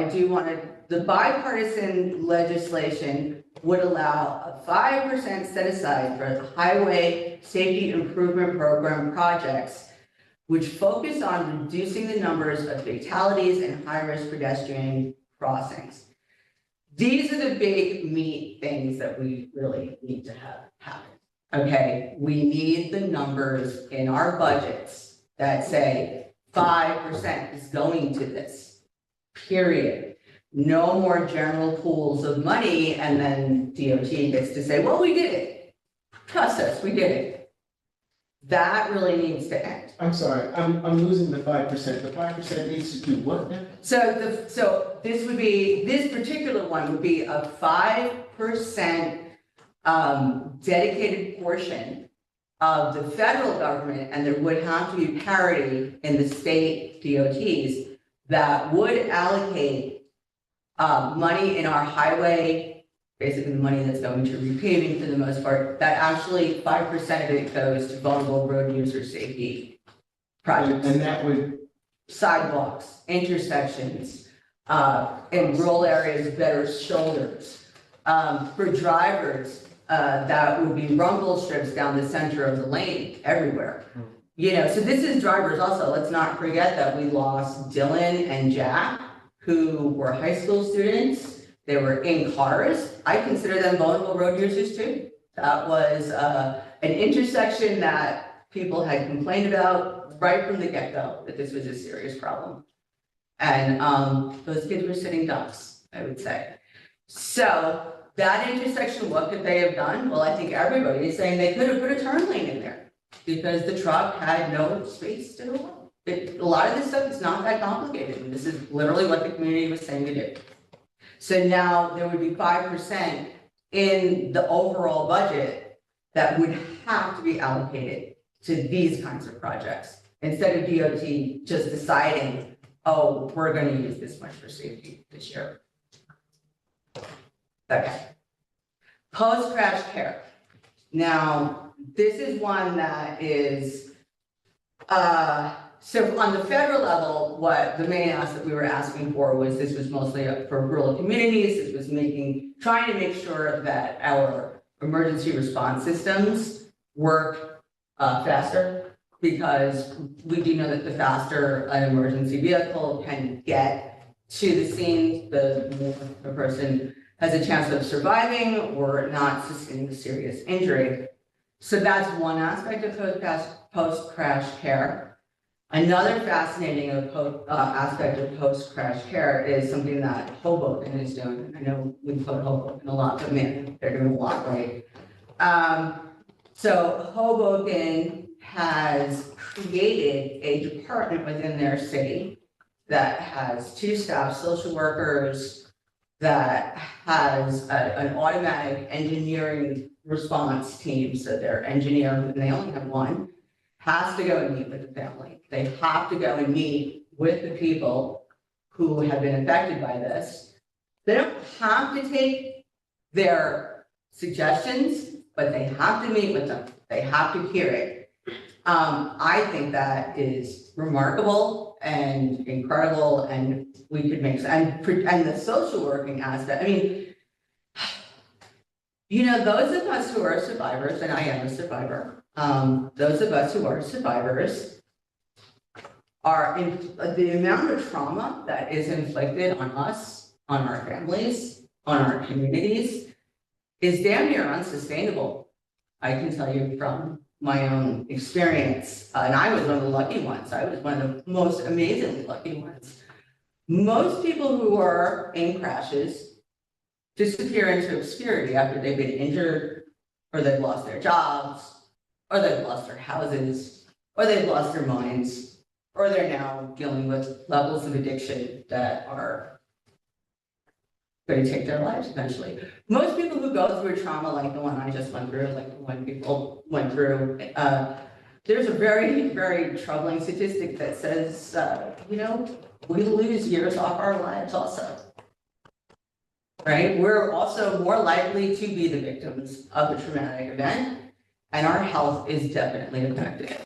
the bipartisan legislation would allow a 5% set aside for highway safety improvement program projects, which focus on reducing the numbers of fatalities and high-risk pedestrian crossings. These are the big meat things that we really need to have happen. Okay, we need the numbers in our budgets that say 5% is going to this, period. No more general pools of money and then DOT gets to say, well, we did it. Trust us, we did it. That really needs to end. I'm sorry, I'm losing the 5%. The 5% needs to do what now? So this particular one would be a 5% dedicated portion of the federal government, and there would have to be parity in the state DOTs that would allocate money in our highway, basically the money that's going to repaving for the most part, that actually 5% of it goes to vulnerable road user safety projects. And that would, sidewalks, intersections, in rural areas, better shoulders. For drivers, that would be rumble strips down the center of the lane everywhere. So this is drivers also. Let's not forget that we lost Dylan and Jack, who were high school students. They were in cars. I consider them vulnerable road users too. That was an intersection that people had complained about right from the get-go, that this was a serious problem. And those kids were sitting ducks, I would say. So that intersection, what could they have done? Well, I think everybody is saying they could have put a turn lane in there because the truck had no space to go. A lot of this stuff is not that complicated, and this is literally what the community was saying to do. So now there would be 5% in the overall budget that would have to be allocated to these kinds of projects, instead of DOT just deciding, oh, we're gonna use this much for safety this year. Okay. Post-crash care. Now, this is one that is, so on the federal level, what the main ask that we were asking for was, this was mostly for rural communities, this was trying to make sure that our emergency response systems work faster, because we do know that the faster an emergency vehicle can get to the scene, the more the person has a chance of surviving or not sustaining a serious injury. So that's one aspect of post-crash care. Another fascinating aspect of post-crash care is something that Hoboken is doing. I know we put Hoboken a lot, but man, they're doing a lot right. So Hoboken has created a department within their city that has 2 staff social workers, that has an automatic engineering response team. So their engineer, and they only have one, has to go and meet with the family. They have to go and meet with the people who have been affected by this. They don't have to take their suggestions, but they have to meet with them. They have to hear it. I think that is remarkable and incredible, and we could make, and the social working aspect, I mean, you know, those of us who are survivors, and I am a survivor, those of us who are survivors are in the amount of trauma that is inflicted on us, on our families, on our communities is damn near unsustainable. I can tell you from my own experience, and I was one of the lucky ones. I was one of the most amazingly lucky ones. Most people who are in crashes disappear into obscurity after they've been injured, or they've lost their jobs, or they've lost their houses, or they've lost their minds, or they're now dealing with levels of addiction that are going to take their lives eventually. Most people who go through a trauma like the one I just went through, like the one people went through, there's a very, very troubling statistic that says, you know, we lose years off our lives also. Right? We're also more likely to be the victims of a traumatic event, and our health is definitely affected.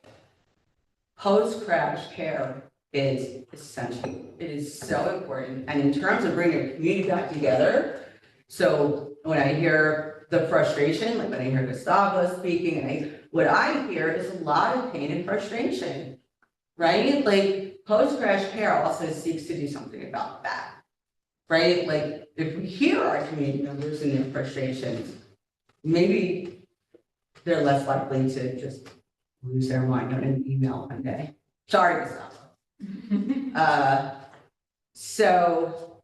Post-crash care is essential. It is so important. And in terms of bringing a community back together, so when I hear the frustration, like when I hear Gustavo speaking, and what I hear is a lot of pain and frustration, right? Like post-crash care also seeks to do something about that, right? Like if we hear our community members and their frustrations, maybe they're less likely to just lose their mind on an email one day. Sorry, Gustavo. So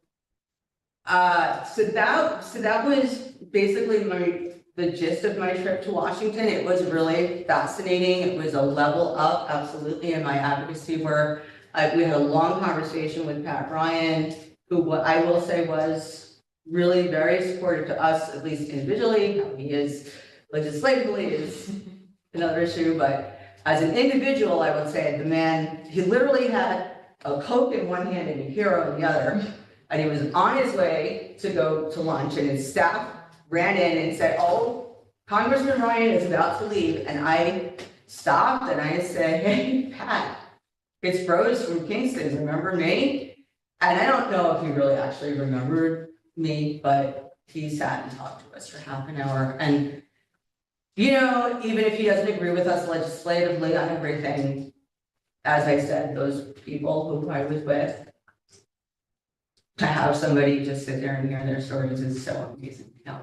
that was basically the gist of my trip to Washington. It was really fascinating. It was a level up, absolutely, in my advocacy work. We had a long conversation with Pat Ryan, who what I will say was really very supportive to us, at least individually. How he is legislatively is another issue, but as an individual, I would say the man, he literally had a Coke in one hand and a hero in the other, and he was on his way to go to lunch, and his staff ran in and said, "Oh, Congressman Ryan is about to leave," and I stopped and I said, "Hey, Pat, it's Rose from Kingston, remember me?" And I don't know if he really actually remembered me, but he sat and talked to us for half an hour, and you know, even if he doesn't agree with us legislatively on everything, as I said, those people who I was with, to have somebody just sit there and hear their stories is so amazing. You know?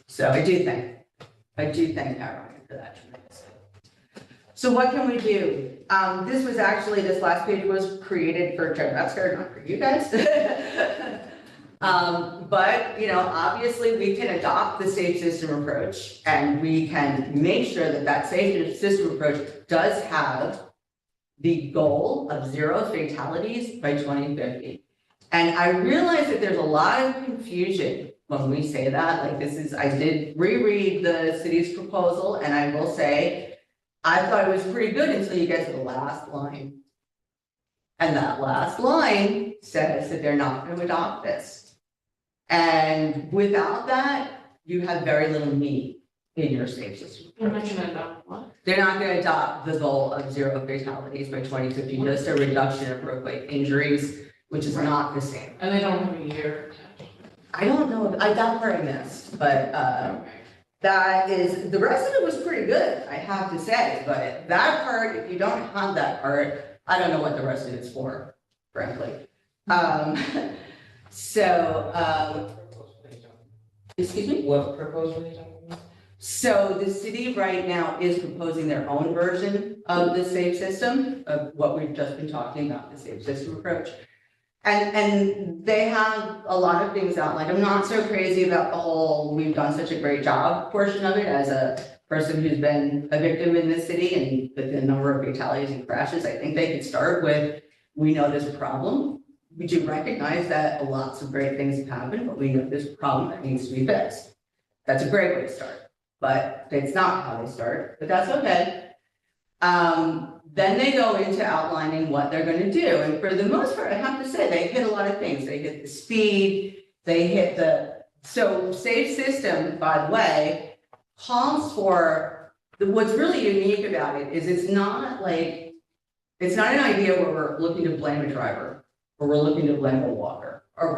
So I do thank Pat Ryan for that tremendously. So what can we do? This last page was created for Joe Metzger, not for you guys. But, you know, obviously we can adopt the safe system approach, and we can make sure that that safe system approach does have the goal of 0 fatalities by 2050. And I realize that there's a lot of confusion when we say that, like I did reread the city's proposal, and I will say, I thought it was pretty good until you get to the last line. And that last line says that they're not going to adopt this. And without that, you have very little meat in your safe system. They're not gonna adopt what? They're not going to adopt the goal of 0 fatalities by 2050, just a reduction of roadway injuries, which is not the same. And they don't have a year attached. I don't know, that part I missed, but that is, the rest of it was pretty good, I have to say, but that part, if you don't have that part, I don't know what the rest of it's for, frankly. Excuse me? What proposal are you talking about? So the city right now is proposing their own version of the SAFE system, of what we've just been talking about, the SAFE system approach. And they have a lot of things outlined. I'm not so crazy about the whole, we've done such a great job portion of it as a person who's been a victim in this city and with the number of fatalities and crashes. I think they could start with, we know there's a problem. We do recognize that lots of great things have happened, but we know there's a problem that needs to be fixed. That's a great way to start, but it's not how they start, but that's okay. Then they go into outlining what they're going to do. And for the most part, I have to say, they hit a lot of things. They hit the speed, they hit so SAFE system, by the way, calls for, what's really unique about it is it's not an idea where we're looking to blame a driver, or we're looking to blame a walker, or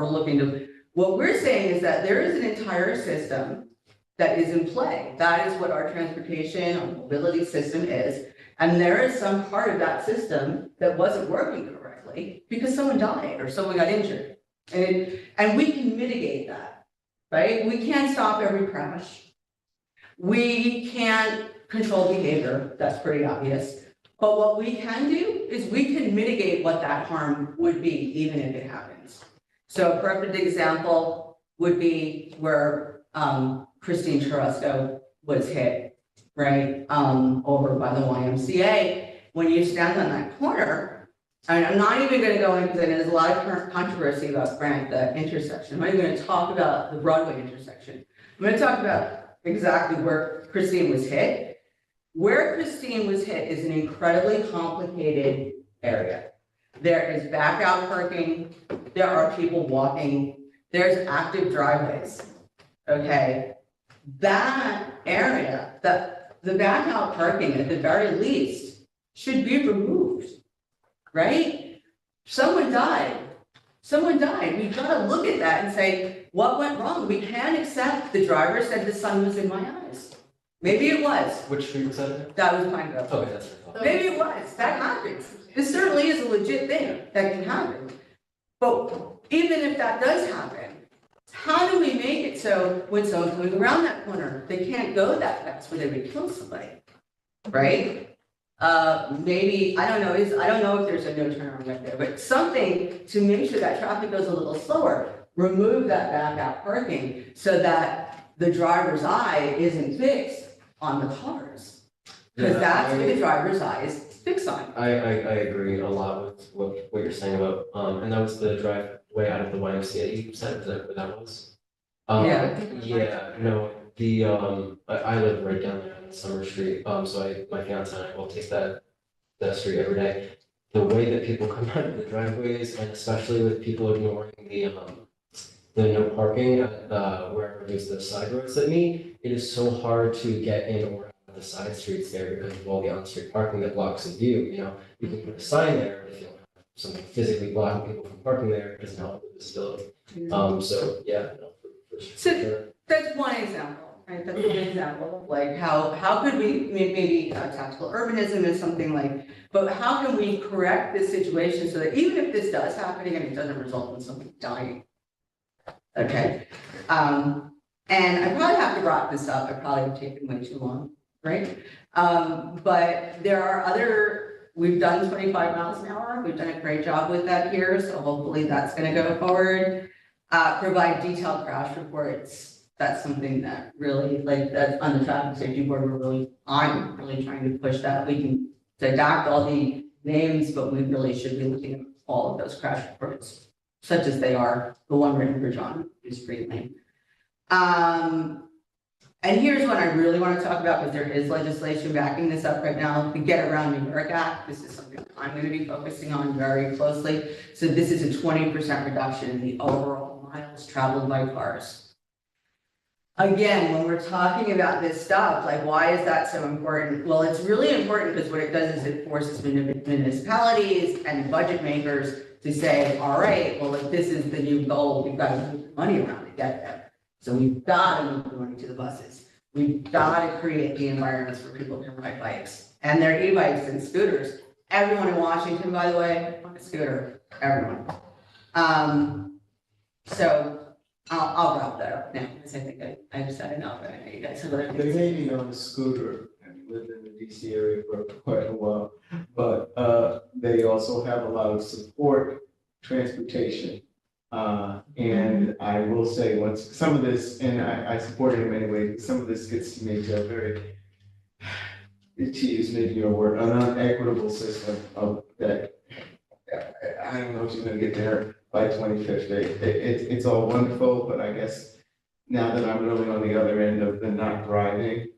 what we're saying is that there is an entire system that is in play. That is what our transportation, our mobility system is. And there is some part of that system that wasn't working correctly because someone died or someone got injured. And we can mitigate that, right? We can't stop every crash. We can't control behavior, that's pretty obvious. But what we can do is we can mitigate what that harm would be, even if it happens. So a perfect example would be where Christine Charusco was hit. Right, over by the YMCA, when you stand on that corner, and I'm not even gonna go in because there's a lot of controversy about the intersection. I'm not even gonna talk about the Broadway intersection. I'm gonna talk about exactly where Christine was hit. Where Christine was hit is an incredibly complicated area. There is back out parking, there are people walking, there's active driveways, okay? That area, the back out parking at the very least should be removed, right? Someone died. We've got to look at that and say, what went wrong? We can't accept the driver said the sun was in my eyes. Maybe it was. Which street was that? That was Pine Grove. Okay, that's your fault. Maybe it was. That happens. This certainly is a legit thing that can happen. But even if that does happen, how do we make it so when someone's coming around that corner, they can't go that fast where they would kill somebody, right? Maybe, I don't know if there's a no turn right there, but something to make sure that traffic goes a little slower. Remove that back out parking so that the driver's eye isn't fixed on the cars. Because that's where the driver's eye is fixed on. I agree a lot with what you're saying about, and that was the driveway out of the YMCA you said, is that what that was? Yeah. Yeah, no, I live right down there on Summer Street, so my fiance and I will take that street every day. The way that people come out of the driveways, and especially with people ignoring the no parking wherever there's the side roads that meet, it is so hard to get in or out of the side streets there because of all the on-street parking that blocks the view, you know? You can put a sign there, if you don't have something physically blocking people from parking there, it doesn't help with visibility. So, yeah, no, for sure. That's one example, right? That's an example of like how could we, maybe tactical urbanism is something like, but how can we correct this situation so that even if this does happen again, it doesn't result in someone dying? Okay, and I probably have to wrap this up. I probably have taken way too long, right? But there are we've done 25 miles an hour. We've done a great job with that here. So hopefully that's going to go forward. Provide detailed crash reports. That's something that really, like, that's on the traffic safety board, I'm really trying to push that. We can deduct all the names, but we really should be looking at all of those crash reports, such as they are, the one written for John, who's Green Lane. And here's what I really want to talk about, because there is legislation backing this up right now, the Get Around New York Act. This is something I'm going to be focusing on very closely. So this is a 20% reduction in the overall miles traveled by cars. Again, when we're talking about this stuff, like, why is that so important? Well, it's really important because what it does is it forces municipalities and budget makers to say, all right, well, if this is the new goal, we've got to move the money around to get there. So we've got to move the money to the buses. We've got to create the environments for people to ride bikes and their e-bikes and scooters. Everyone in Washington, by the way, on a scooter, everyone. So I'll wrap that up now, because I think I've said enough, and I know you guys have other They things. may be on a scooter and lived in the DC area for quite a while, but they also have a lot of support transportation. And I will say, once some of this, and I support it in many ways, some of this gets to me to a very, to use maybe your word, an unequitable system of that. I don't know if you're gonna get there by 2050. It's all wonderful, but I guess now that I'm really on the other end of the not driving,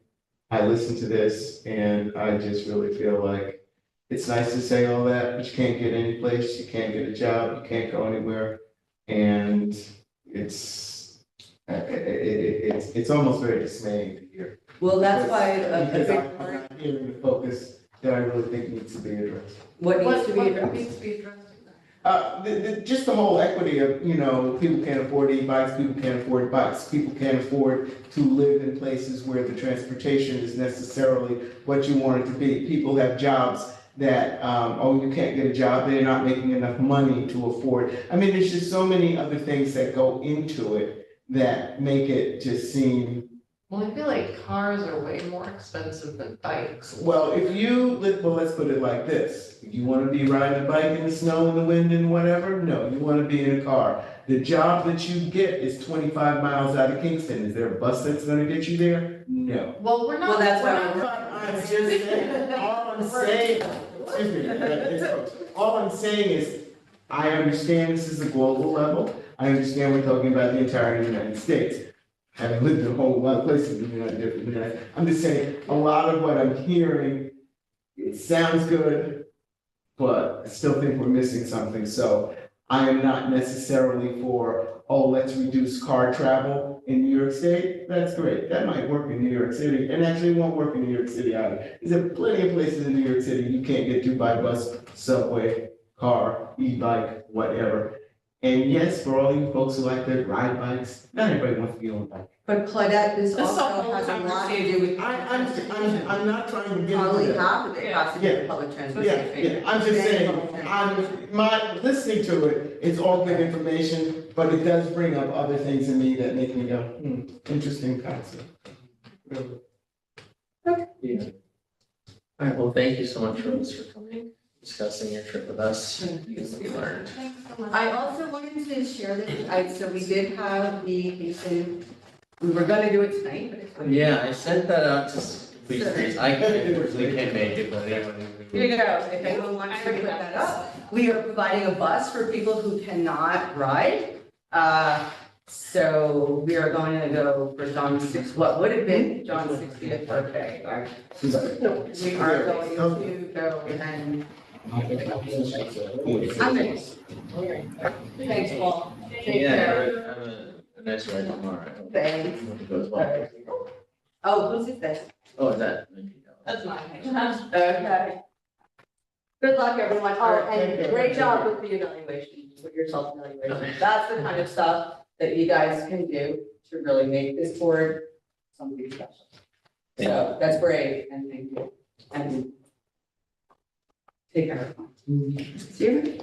I listen to this and I just really feel like it's nice to say all that, but you can't get any place, you can't get a job, you can't go anywhere. And it's almost very dismaying to hear. Well, that's why Because big I'm not hearing the focus that I really think needs to be addressed. what needs to be What addressed. needs to be addressed? Just the whole equity of, people can't afford e-bikes, people can't afford bikes, people can't afford to live in places where the transportation is necessarily what you want it to be. People have jobs that, you can't get a job, they're not making enough money to afford. I mean, there's just so many other things that go into it that make it just seem, Well, I feel like cars are way more expensive than bikes. well, let's put it like this. You wanna be riding a bike in the snow and the wind and whatever? No, you wanna be in a car. The job that you get is 25 miles out of Kingston. Is there a bus that's gonna get you there? No. Well, we're not. Well, that's we're why not we're- talking- I'm just saying, all I'm saying is, I understand this is a global level. I understand we're talking about the entire United States. Having lived in a whole lot of places in the United States, I'm just saying, a lot of what I'm hearing, it sounds good, but I still think we're missing something. So I am not necessarily for, let's reduce car travel in New York State. That's great. That might work in New York City, and actually won't work in New York City either. There's plenty of places in New York City you can't get to by bus, subway, car, e-bike, whatever. And yes, for all you folks who like to ride bikes, not everybody wants to be on a bike. But Claudette, this This also whole has a lot to do with. I'm not trying to get into Probably that. half of it has to do with public transportation. Yeah, I'm just saying, listening to it, it's all good information, but it does bring up other things in me that make me go, interesting concept. Really. Yeah. All right, well, thank you so much for coming, discussing your trip with us. We learned. I also wanted to share this, so we did have we were gonna do it tonight, but it's. Yeah, I sent that out to please, I unfortunately can't make it, but anyone. Here you go, if anyone wants to put that up. We are providing a bus for people who cannot ride. So we are going to go for John's what would have been John's 60th birthday. We are going to go and. I'm in. Thanks, Paul. Take Yeah, care. have a nice ride tomorrow. Thanks. Hope it goes well. Oh, who's this? Oh, is that? That's mine. Okay. Good luck, everyone. Oh, and great job with the evaluation, with your self-evaluation. That's the kind of stuff that you guys can do to really make this board something special. So that's great, and thank you. And take care. See you.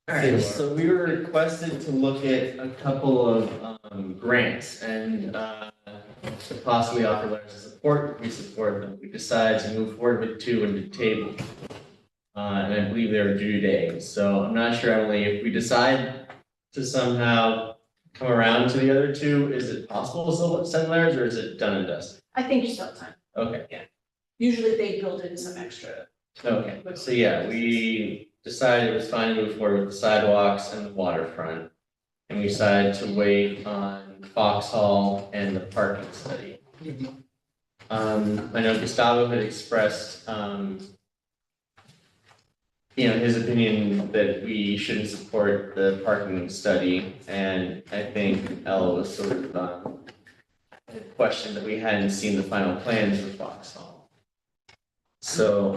All right, so we were requested to look at a couple of grants and to possibly offer letters of support. We support them. We decided to move forward with two and to table. And I believe they're due days. So I'm not sure, Emily, if we decide to somehow come around to the other two, is it possible to still send letters, or is it done and dusted? I think you still have time. Okay. Usually they build in some extra Okay, so yeah, we decided it was fine to move forward with the sidewalks and the waterfront. And we decided to wait on Foxhall and the parking study. I know Gustavo had expressed, his opinion that we shouldn't support the parking study, and I think Ella was sort of, questioned that we hadn't seen the final plans for Foxhall. So,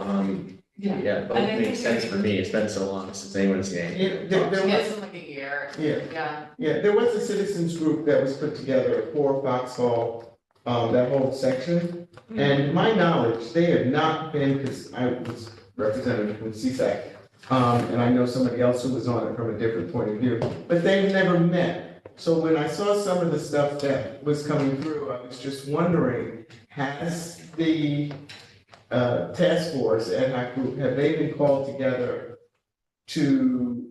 yeah, both And I make think sense for me, it's been so long since anyone's seen anything. Yeah, there Yeah, was, it's in like a year. yeah, Yeah. yeah, there was a citizens group that was put together for Foxhall, that whole section. And my knowledge, they have not been, because I was representative from CSAC, and I know somebody else who was on it from a different point of view, but they've never met. So when I saw some of the stuff that was coming through, I was just wondering, has the task force, ad hoc group, have they been called together to,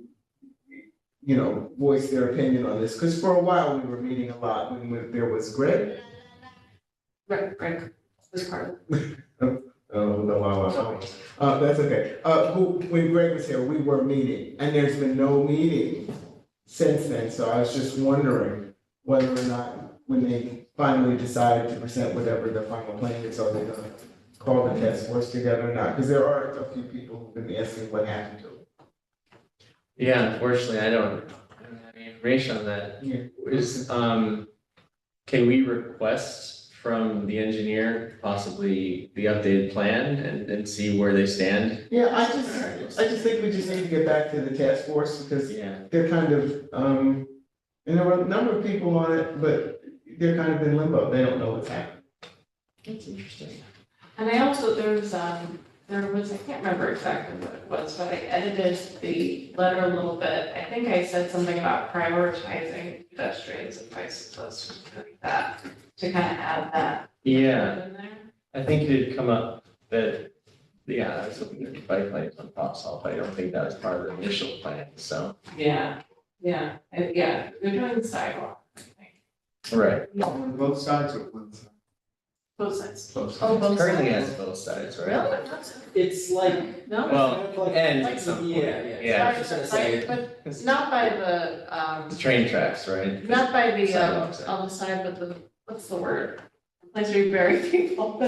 voice their opinion on this? Because for a while, we were meeting a lot when there was Greg. Right, was part of. Oh, no, wow. That's okay. When Greg was here, we were meeting, and there's been no meeting since then, so I was just wondering whether or not, when they finally decide to present whatever the final plan is, are they gonna call the task force together or not? Because there are a few people who've been asking what happened to it. Yeah, unfortunately, I don't have any information on that. Yeah. Can we request from the engineer possibly the updated plan and see where they stand? Yeah, I just think we just need to get back to the task force, because Yeah, they're kind of, and there were a number of people on it, but they're kind of in limbo, they don't know what's happening. that's interesting. And I also, there was, I can't remember exactly what it was, but I edited the letter a little bit. I think I said something about prioritizing pedestrians and bicyclists, something like that, to kind of add that Yeah, in there. I think it had come up that, yeah, I was looking at bike lanes on Foxhall, but I don't think that was part of the initial plan, so. Yeah, yeah, they're doing the sidewalk, I think, Right. Both sides or one side? both sides. Both Oh, both Currently sides. has both sides, right? Really? It's like, No? Well, and at some point, yeah. yeah, I was just gonna say. But not by the, the train tracks, right? not by the, Sidewalks. on the side, but the, what's the word? Place where you bury people.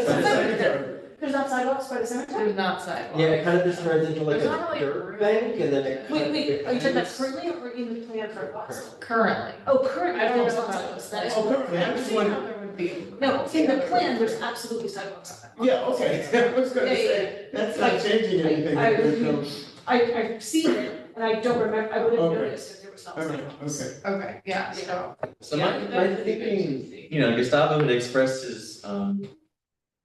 There's not sidewalks by the cemetery? There's not sidewalks. Yeah, it kind of just turns into like There's not a really dirt room. bank and then it. Wait, are you talking about currently or in the plan for Foxhall? Currently. Oh, currently, I don't know there's about not sidewalks, that is. Oh, currently, I just See how wondered. there would be. No, in the plan, there's absolutely sidewalks. Yeah, okay, I was gonna Yeah, yeah, say, that's not changing anything. I- There's no- I've seen it, and I don't remember, I would have Okay. noticed if there was not All right, sidewalks. okay. Okay, yeah, so. So yeah, my thinking, Gustavo had expressed his,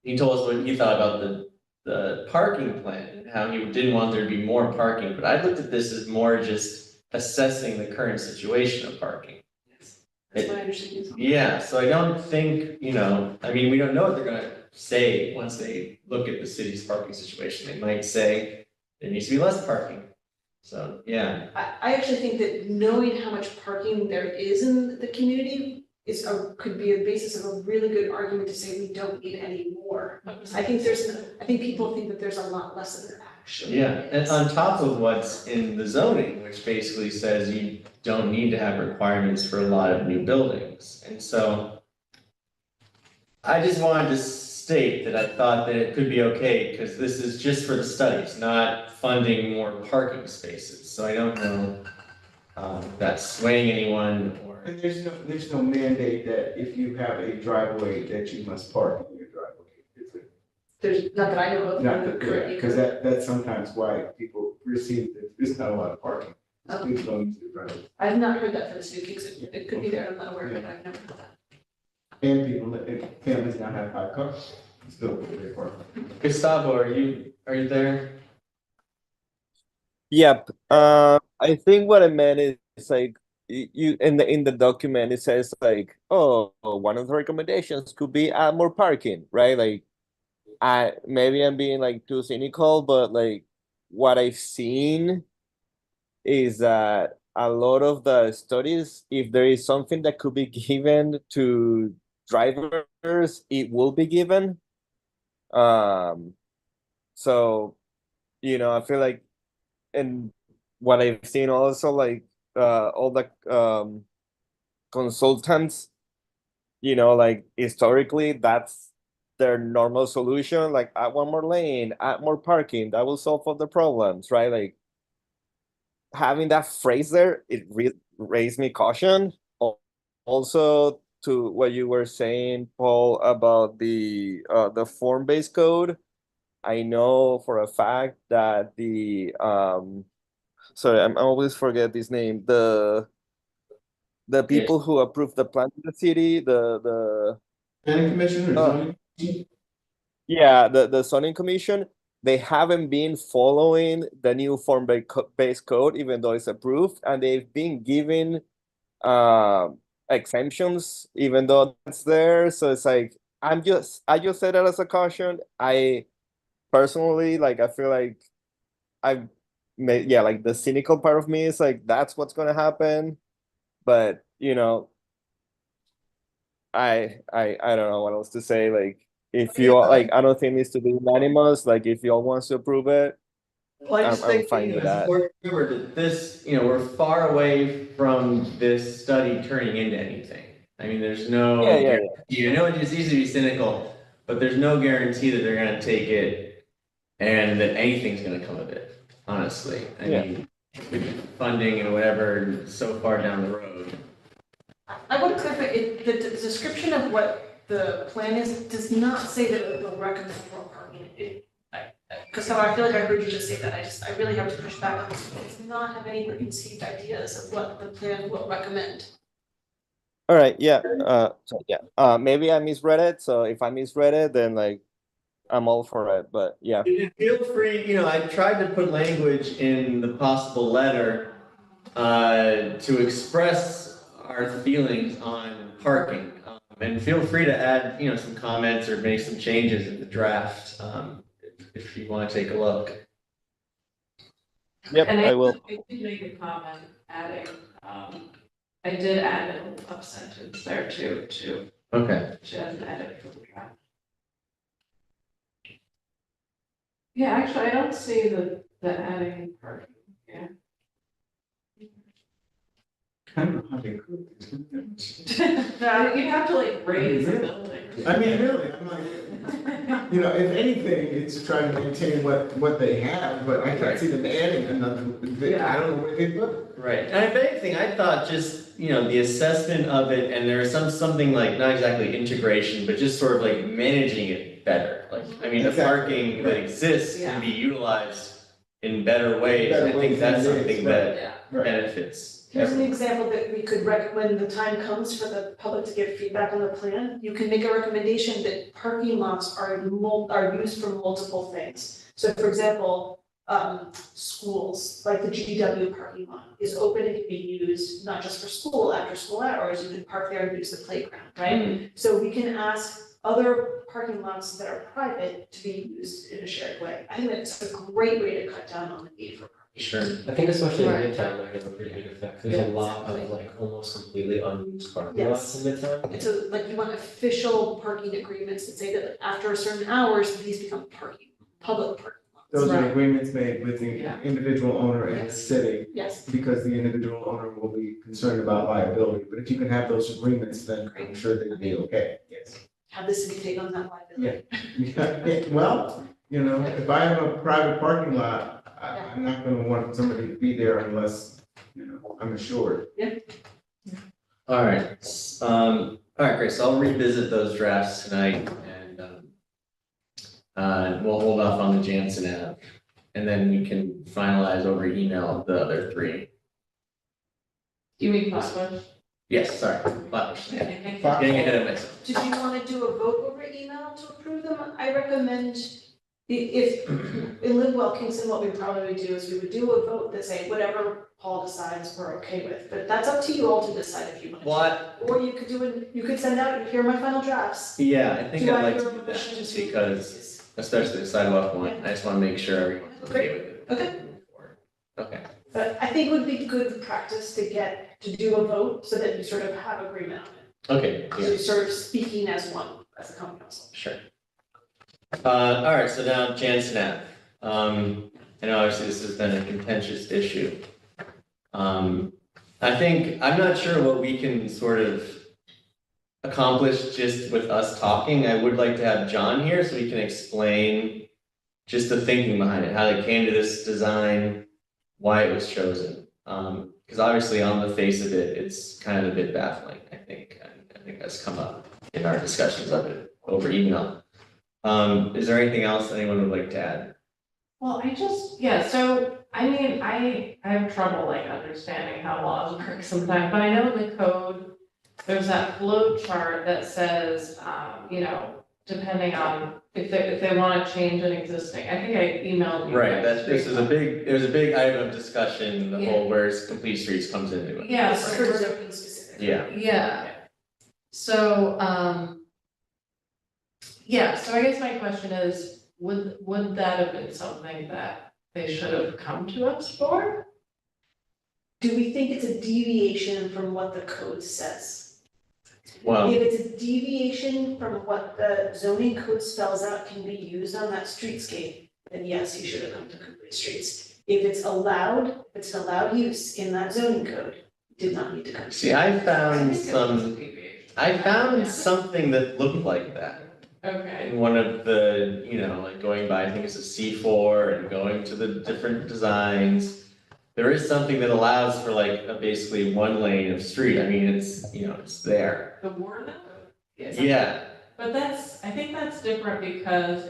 he told us what he thought about the parking plan, and how he didn't want there to be more parking, but I looked at this as more just assessing the current situation of parking. That's my understanding. Yeah, so I don't think, we don't know what they're gonna say once they look at the city's parking situation, they might say there needs to be less parking. So, yeah, I actually think that knowing how much parking there is in the community could be a basis of a really good argument to say we don't need any more. I think people think that there's a lot less than there actually yeah, and is. on top of what's in the zoning, which basically says you don't need to have requirements for a lot of new buildings, and so I just wanted to state that I thought that it could be okay, because this is just for the studies, not funding more parking spaces, so I don't know if that's swaying anyone or. And there's no mandate that if you have a driveway that you must park in your driveway, is it? There's, not that I know of. Not that, currently. because that's sometimes why people perceive that there's not a lot of parking. Oh. People don't use their driveway. I've not heard that for the city, because it could be there, I'm not aware of it, I've never heard that. And families now have 5 cars, still put their park. Gustavo, are you there? Yep. I think what I meant is like you in the document it says like, oh, one of the recommendations could be add more parking, right? Like, maybe I'm being like too cynical, but like what I've seen is that a lot of the studies, if there is something that could be given to drivers, it will be given. So I feel like, and what I've seen also, like, all the consultants, like historically, that's their normal solution. Like, add one more lane, add more parking, that will solve all the problems, right? Like, having that phrase there, it raised me caution. Also, to what you were saying, Paul, about the form-based code, I know for a fact that sorry, I always forget this name. The people who approved the plan in the city, the Planning commission or Uh, zoning? yeah, the zoning commission, they haven't been following the new based code, even though it's approved, and they've been giving exemptions, even though that's there. So it's like, I just said that as a caution. I personally, like, I feel like I may, yeah, like, the cynical part of me is like, that's what's gonna happen. But I don't know what else to say. Like, if you all, like, I don't think it needs to be unanimous. Like, if y'all wants to approve it, Well, I just I'm think, fine with it's that. important to remember that this, we're far away from this study turning into anything. I mean, there's no Yeah, yeah, guarantee. I know it's easy to be cynical, but there's no guarantee that they're gonna take it and that anything's gonna come of it, honestly. I Yeah. mean, with funding and whatever, so far down the road. I want to clarify, the description of what the plan is does not say that it will recommend more parking. Because I feel like I heard you just say that, I really have to push back on this. It does not have any preconceived ideas of what the plan will recommend. All right, yeah. So yeah. Maybe I misread it. So if I misread it, then, like, I'm all for it. But yeah. Feel free, I tried to put language in the possible letter to express our feelings on parking. And feel free to add, some comments or make some changes in the draft, if you want to take a look. Yep, And I will. I did make a comment adding, I did add a sentence there too, Okay. to an edit for the draft. Yeah, actually, I don't see the adding part, yeah. Kind of how they could, isn't it? You'd have to like raise the building. I mean, really, I'm like, if anything, it's to try to maintain what they have, but I can't see them adding another, I don't know where they put it. Right, and if anything, I thought just, the assessment of it, and there's something like, not exactly integration, but just sort of like managing it better. Like, I mean, the Exactly. parking that exists Yeah. can be utilized in better ways. Better I think ways that's than it is, something right. that Yeah. Right. benefits. Here's an example that we could when the time comes for the public to give feedback on the plan, you can make a recommendation that parking lots are used for multiple things. So for example, schools, like the GW parking lot is open and can be used not just for school, after school hours, you can park there and use the playground, right? So we can ask other parking lots that are private to be used in a shared way. I think that's a great way to cut down on the need for parking. Sure. I think especially in Right. Midtown, that has a pretty big effect. There's a lot of like almost completely unused parking Yes. lots in Midtown. And so like you want official parking agreements that say that after a certain hours, these become public parking lots. Those are Right. agreements made with the Yeah. individual owner and the Yes. city, Yes, because the individual owner will be concerned about liability, but if you can have those agreements, then I'm sure they'd be okay, yes. have the city take on that liability. Well, if I have a private parking lot, I'm not gonna want somebody to be there unless, I'm assured. All right, great, so I'll revisit those drafts tonight and we'll hold off on the Jansen app. And then we can finalize over email the other three. You mean Flatbush? Yes, sorry, Flatbush, yeah. Fine. Getting ahead of myself. Did you want to do a vote over email to approve them? I recommend if, in Lidwell Kingston, what we probably do is we would do a vote that say whatever Paul decides we're okay with, but that's up to you all to decide if you want to. What? Or you could you could send out, here are my final drafts. Yeah, I think Do I'd like hear to a do that, motion just to- because, especially the sidewalk one, I just wanna make sure everyone's okay with it. Okay. Okay, But I think it would be good practice to do a vote so that you sort of have agreement on it. okay, So yeah, you're sort of speaking as one, as a common council. sure. All right, so now Jansen Ave. and obviously this has been a contentious issue. I think, I'm not sure what we can sort of accomplish just with us talking. I would like to have John here so he can explain just the thinking behind it, how they came to this design, why it was chosen. Because obviously on the face of it, it's kind of a bit baffling, I think. I think that's come up in our discussions of it over email. Is there anything else anyone would like to add? Well, yeah, so, I mean, I have trouble like understanding how laws work sometimes, but I know in the code, there's that flow chart that says, you know, depending on if they wanna change an existing, I think I emailed you. Right, guys this is a recently. there's a big item of discussion, the Yeah. whole where's complete streets comes into it. Yeah, It's so for we're- zoning specific. Yeah, Yeah. So, yeah, so I guess my question is, would that have been something that they should have come to us for? Do we think it's a deviation from what the code says? well, If it's a deviation from what the zoning code spells out can be used on that streetscape, then yes, you should have come to complete streets. If it's an allowed use in that zoning code, you did not need to come. to see, I I found think it was a some, deviation. I found Yeah. something that looked like that. Okay, In one of the, you know, like going by, I think it's a C4 and going to the different designs. There is something that allows for like a basically one lane of street, I mean, it's, you know, it's there. the Warden? Yeah, But I think that's different because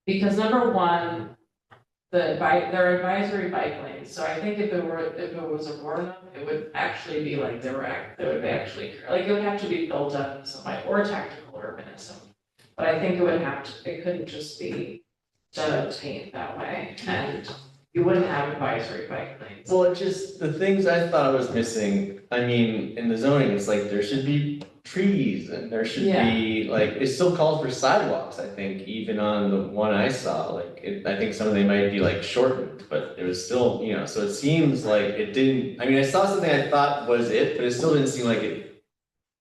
because number one, there are advisory bike lanes, so I think if it was a Warden, it would actually be like it would be actually, like it would have to be built up in some way, or tactical urbanism. But I think it couldn't just be done obtained that way, and you wouldn't have advisory bike lanes. well, it just, the things I thought was missing, I mean, in the zoning, it's like there should be trees and there should be, like, it still calls for sidewalks, I think, even on the one I saw, like, I think some of them might be like shortened, but it was still, you know, so it seems like it didn't, I mean, I saw something I thought was it, but it still didn't seem like it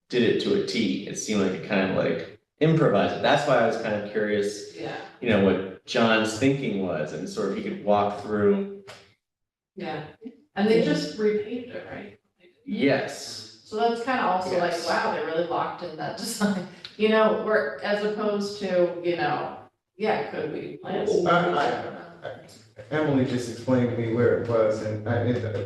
did it to a T, it seemed like it kind of like improvised it, that's why I was kind of curious, Yeah, you know, what John's thinking was, and sort of he could walk through, yeah, and they just repaved it, right? yes. So that's kind of also like, Yes. wow, they really locked in that design, you know, where, as opposed to, you know, yeah, could we plant some trees? Emily just explained to me where it was, and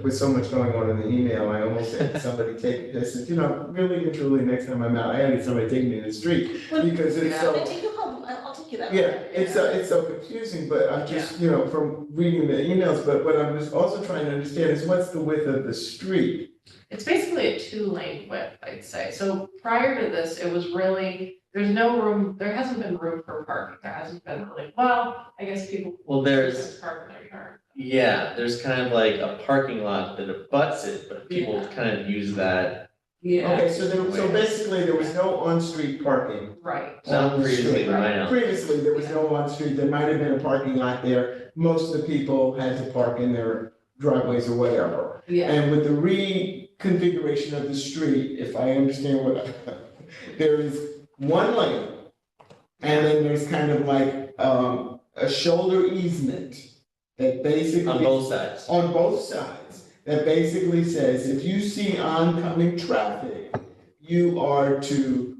with so much going on in the email, I almost had somebody take, I said, you know, really and truly, next time I'm out, I had somebody take me to the street, because it's so. Then take you home, I'll take you that Yeah, way. it's so confusing, but I just, you know, from reading the emails, but what I'm just also trying to understand is what's the width of the street? It's basically a 2-lane width, I'd say. So prior to this, it was really, there's no room, there hasn't been room for parking. There hasn't been really, well, I guess people. Well, there's, Park in their yard. yeah, there's kind of like a parking lot that abuts it, but people Yeah. kind of use that, Yeah, Okay, so basically there was no on-street parking. right. not on the previously, street. but I know. Previously, there was no on-street, there might have been a parking lot there, most of the people had to park in their driveways or whatever. Yeah, And with the reconfiguration of the street, if I understand there is one lane. And then there's kind of like, a shoulder easement that basically. On both sides. On both sides, that basically says if you see oncoming traffic, you are to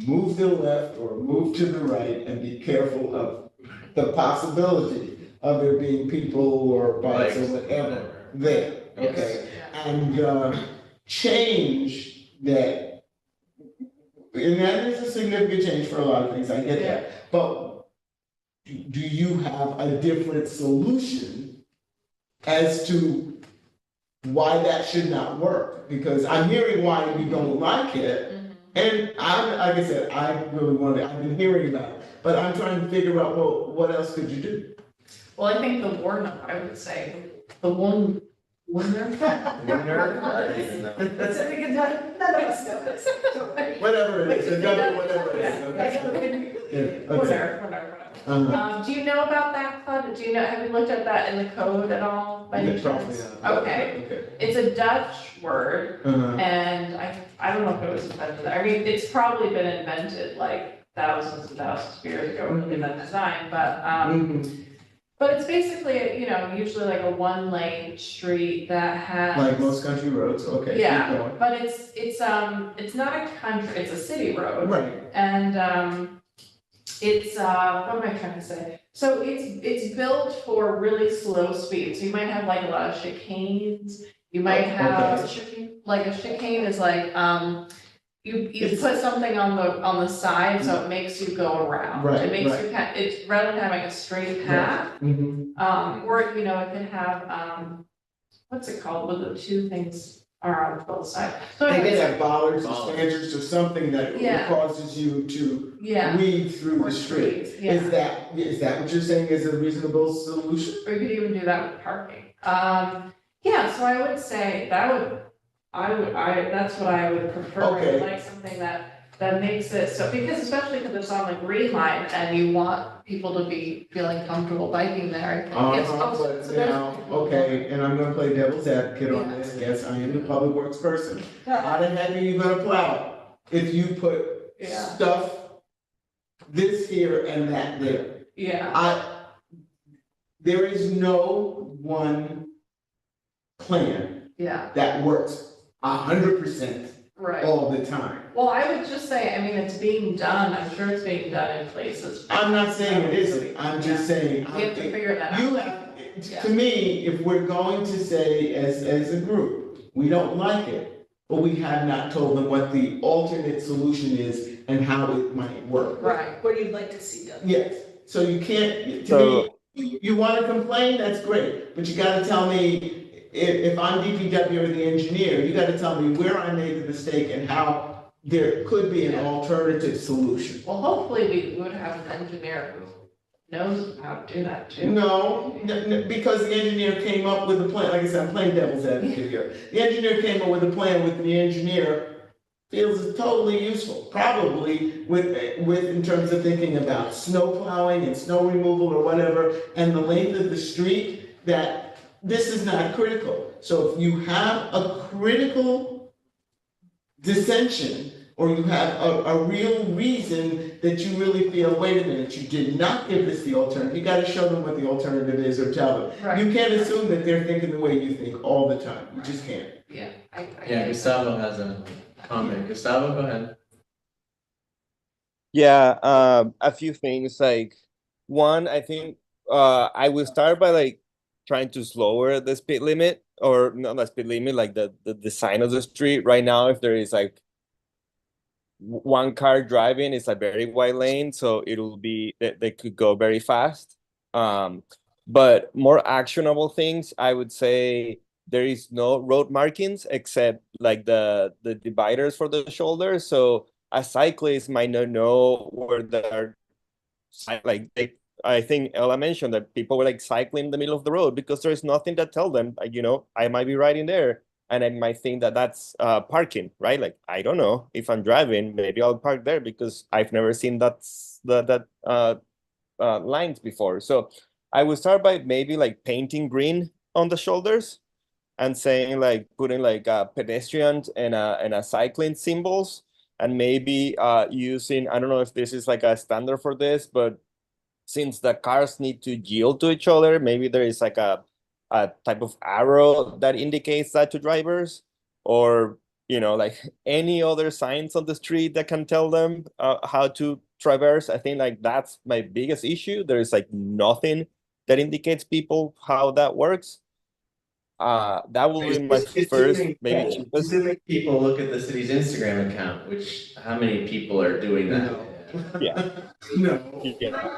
move to the left or move to the right and be careful of the possibility of there being people or bikes or whatever there, okay? And change that, and that is a significant change for a lot of things, I get that. But do you have a different solution as to why that should not work? Because I'm hearing why you don't like it, and like I said, I really wanted, I've been hearing about it, but I'm trying to figure out, well, what else could you do? Well, I think the warden, I would say, the one, Winner? I don't even know. None of us know this, don't worry. Whatever it is, it's gotta be whatever it is, okay? Yeah, okay. whatever. Do you know about that, Claude? Do you know, have you looked at that in the code at all by any Yeah, probably chance? not. Okay, Okay. it's a Dutch word, Uh-huh. and I don't know if it was invented, I mean, it's probably been invented like thousands and thousands of years ago, really, that design, but, Mhm. but it's basically, you know, usually like a one-lane street that has. Like most country roads, okay, keep Yeah, going. but it's not a country, it's a city road. Right, And it's what am I trying to say? So it's built for really slow speed. So you might have like a lot of chicanes. You might have like a chicane is like you put something on the side so it makes you go around. Right, It makes right. you it's rather than having a straight path. Mhm. Or you know it can have what's it called when the two things are on both sides. So They anyways, get like bollards or Bollards. standards or something that Yeah. causes you to yeah. weave through Or the street. streets, yeah. Is that what you're saying is a reasonable solution? Or you could even do that with parking. Yeah, so I would say that's what I would prefer. I Okay. would like something that makes it so, because especially because it's on the green line and you want people to be feeling comfortable biking there. It's also- But so there's- now, okay, and I'm gonna play devil's advocate on Yeah. this, yes, I am the public works person. How the heck are you gonna plow if you put Yeah, stuff this here and that there? yeah, There is no one plan yeah, that works 100% right. all the time. Well, I would just say, I mean, it's being done, I'm sure it's being done in places. I'm not saying it isn't, I'm just saying, We have to figure that out. you have, to me, if we're going to say as a group, we don't like it, but we have not told them what the alternate solution is and how it might work. Right, What you'd like to see done. Yes, so you can't, to So- me, you wanna complain, that's great, but you gotta tell me, if I'm DPW or the engineer, you gotta tell me where I made the mistake and how there could be an alternative solution. well, hopefully we would have an engineer who knows how to do that too. No, because the engineer came up with a plan, like I said, I'm playing devil's advocate here. The engineer came up with a plan with the engineer feels is totally useful, probably with, in terms of thinking about snow plowing and snow removal or whatever, and the length of the street, that this is not critical. So if you have a critical dissension, or you have a real reason that you really feel, wait a minute, you did not give this the alternative, you gotta show them what the alternative is or tell them. Right. You can't assume that they're thinking the way you think all the time, you just can't. Yeah, I Yeah, Gustavo has a comment. Gustavo, go ahead. Yeah, a few things. Like one, I think I will start by like trying to lower the speed limit, or not the speed limit, like the design of the street. Right now, if there is like one car driving, it's a very wide lane, so it'll be they could go very fast. But more actionable things, I would say there is no road markings except like the dividers for the shoulders. So a cyclist might not know where they're like I think Ella mentioned that people were like cycling in the middle of the road because there's nothing that tell them, like, you know, I might be riding there and I might think that that's parking, right? Like, I don't know, if I'm driving, maybe I'll park there because I've never seen that lines before. So I would start by maybe like painting green on the shoulders and saying like putting like pedestrians and a cycling symbols, and maybe using, I don't know if this is like a standard for this, but since the cars need to yield to each other, maybe there is like a type of arrow that indicates that to drivers, or, you know, like any other signs on the street that can tell them how to traverse. I think like that's my biggest issue. There is like nothing that indicates people how that works. That will be my first, maybe cheapest. Specific people look at the city's Instagram account, which how many people are doing that? Yeah. No. Yeah.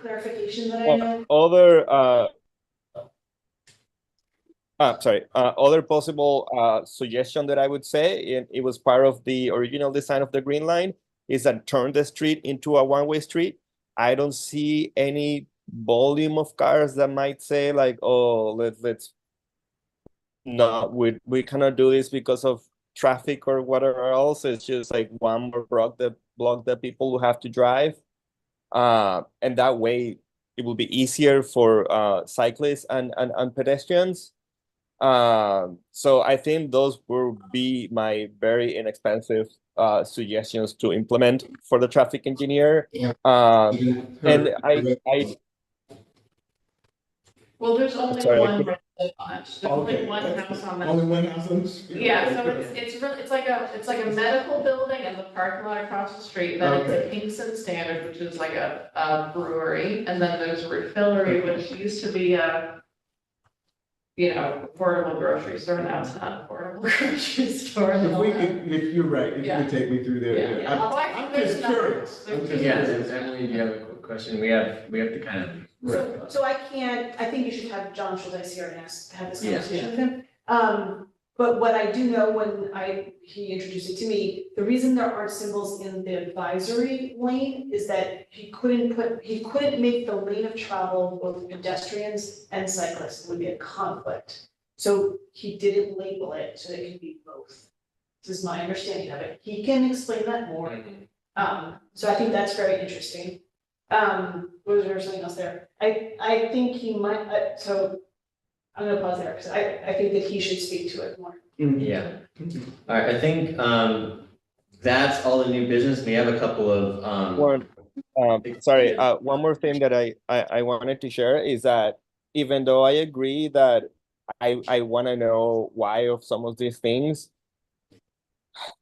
Clarification that I know. Other other possible suggestion that I would say, and it was part of the original design of the Green Line, is that turn the street into a one-way street. I don't see any volume of cars that might say like, oh, let's no, we cannot do this because of traffic or whatever else. It's just like one more block that people will have to drive. And that way it will be easier for cyclists and pedestrians. So I think those will be my very inexpensive suggestions to implement for the traffic engineer. Yeah. And I Well, there's only Sorry, I one couldn't- resident on it. There's only Okay, one that's- house on that. Only one house on the street? Yeah, so it's really, it's like a medical building and the parking lot across the street, then it's a Kingston Standard, which is like a brewery, and then there's a Refillery, which used to be a, you know, affordable grocery store, now it's not an affordable grocery store. If we could, if you're right, if you Yeah. could take me through there. Yeah. I'm just curious. I'm just Yes, curious. Emily, do you have a quick question? We have to kind of. So I think you should have John Schultz here and have this Yeah. conversation with him. But what I do know when he introduced it to me, the reason there aren't symbols in the advisory lane is that he couldn't make the lane of travel both pedestrians and cyclists, it would be a conflict. So he didn't label it so that it could be both. This is my understanding of it. He can explain that more. So I think that's very interesting. Was there something else there? I think he might, so I'm gonna pause there, because I think that he should speak to it more. Yeah. All right, I think that's all the new business. We have a couple of one one more thing that I wanted to share is that even though I agree that I want to know why of some of these things,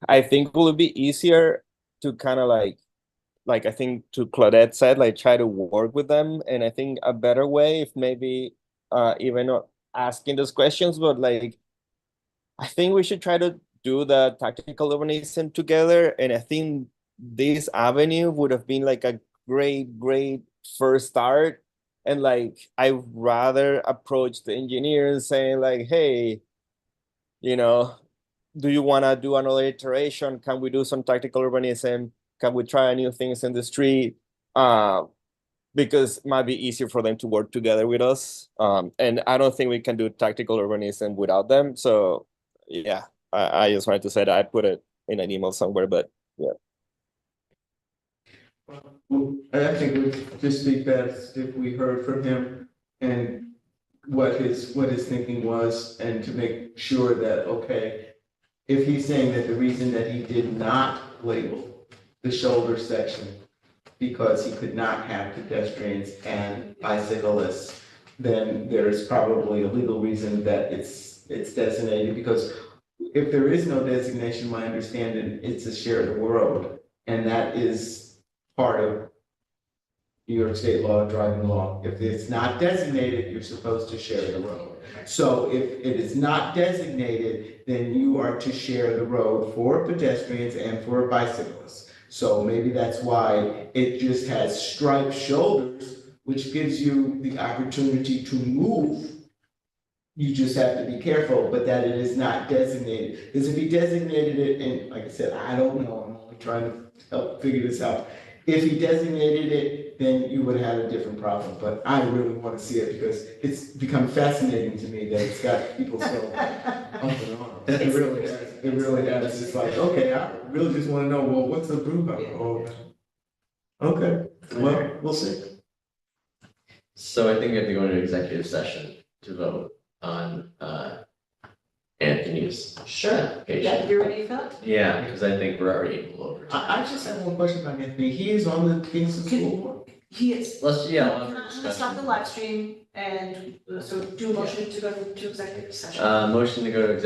I think it would be easier to kind of like I think to Claudette said, like try to work with them. And I think a better way, if maybe even not asking those questions, but like, I think we should try to do the tactical urbanism together. And I think this avenue would have been like a great first start. And like, I rather approach the engineers saying like, hey, you know, do you want to do another iteration? Can we do some tactical urbanism? Can we try new things in the street? Because it might be easier for them to work together with us. And I don't think we can do tactical urbanism without them. So yeah, I just wanted to say that I put it in an email somewhere, but yeah. Well, I think it would just be best if we heard from him and what his thinking was, and to make sure that, okay, if he's saying that the reason that he did not label the shoulder section because he could not have pedestrians and bicyclists, then there's probably a legal reason that it's designated, because if there is no designation, my understanding, it's a shared road, and that is part of New York State law, driving law. If it's not designated, you're supposed to share the road. So if it is not designated, then you are to share the road for pedestrians and for bicyclists. So maybe that's why it just has striped shoulders, which gives you the opportunity to move. You just have to be careful, but that it is not designated. Because if he designated it, and like I said, I don't know, I'm only trying to help figure this out. If he designated it, then you would have a different problem, but I really want to see it because it's become fascinating to me that it's got people so up in arms. It really has, it's like, okay, I really just want to know, well, what's the brouhaha? Oh, okay, well, we'll see. So I think we have to go into executive session to vote on Anthony's application. You ready for that? Yeah, because I think we're already a little over. I just have one question about Anthony. He is on the Kingston School Board. He is. Let's, I'm gonna stop the live stream and so do a motion to go to executive session. Motion to go to executive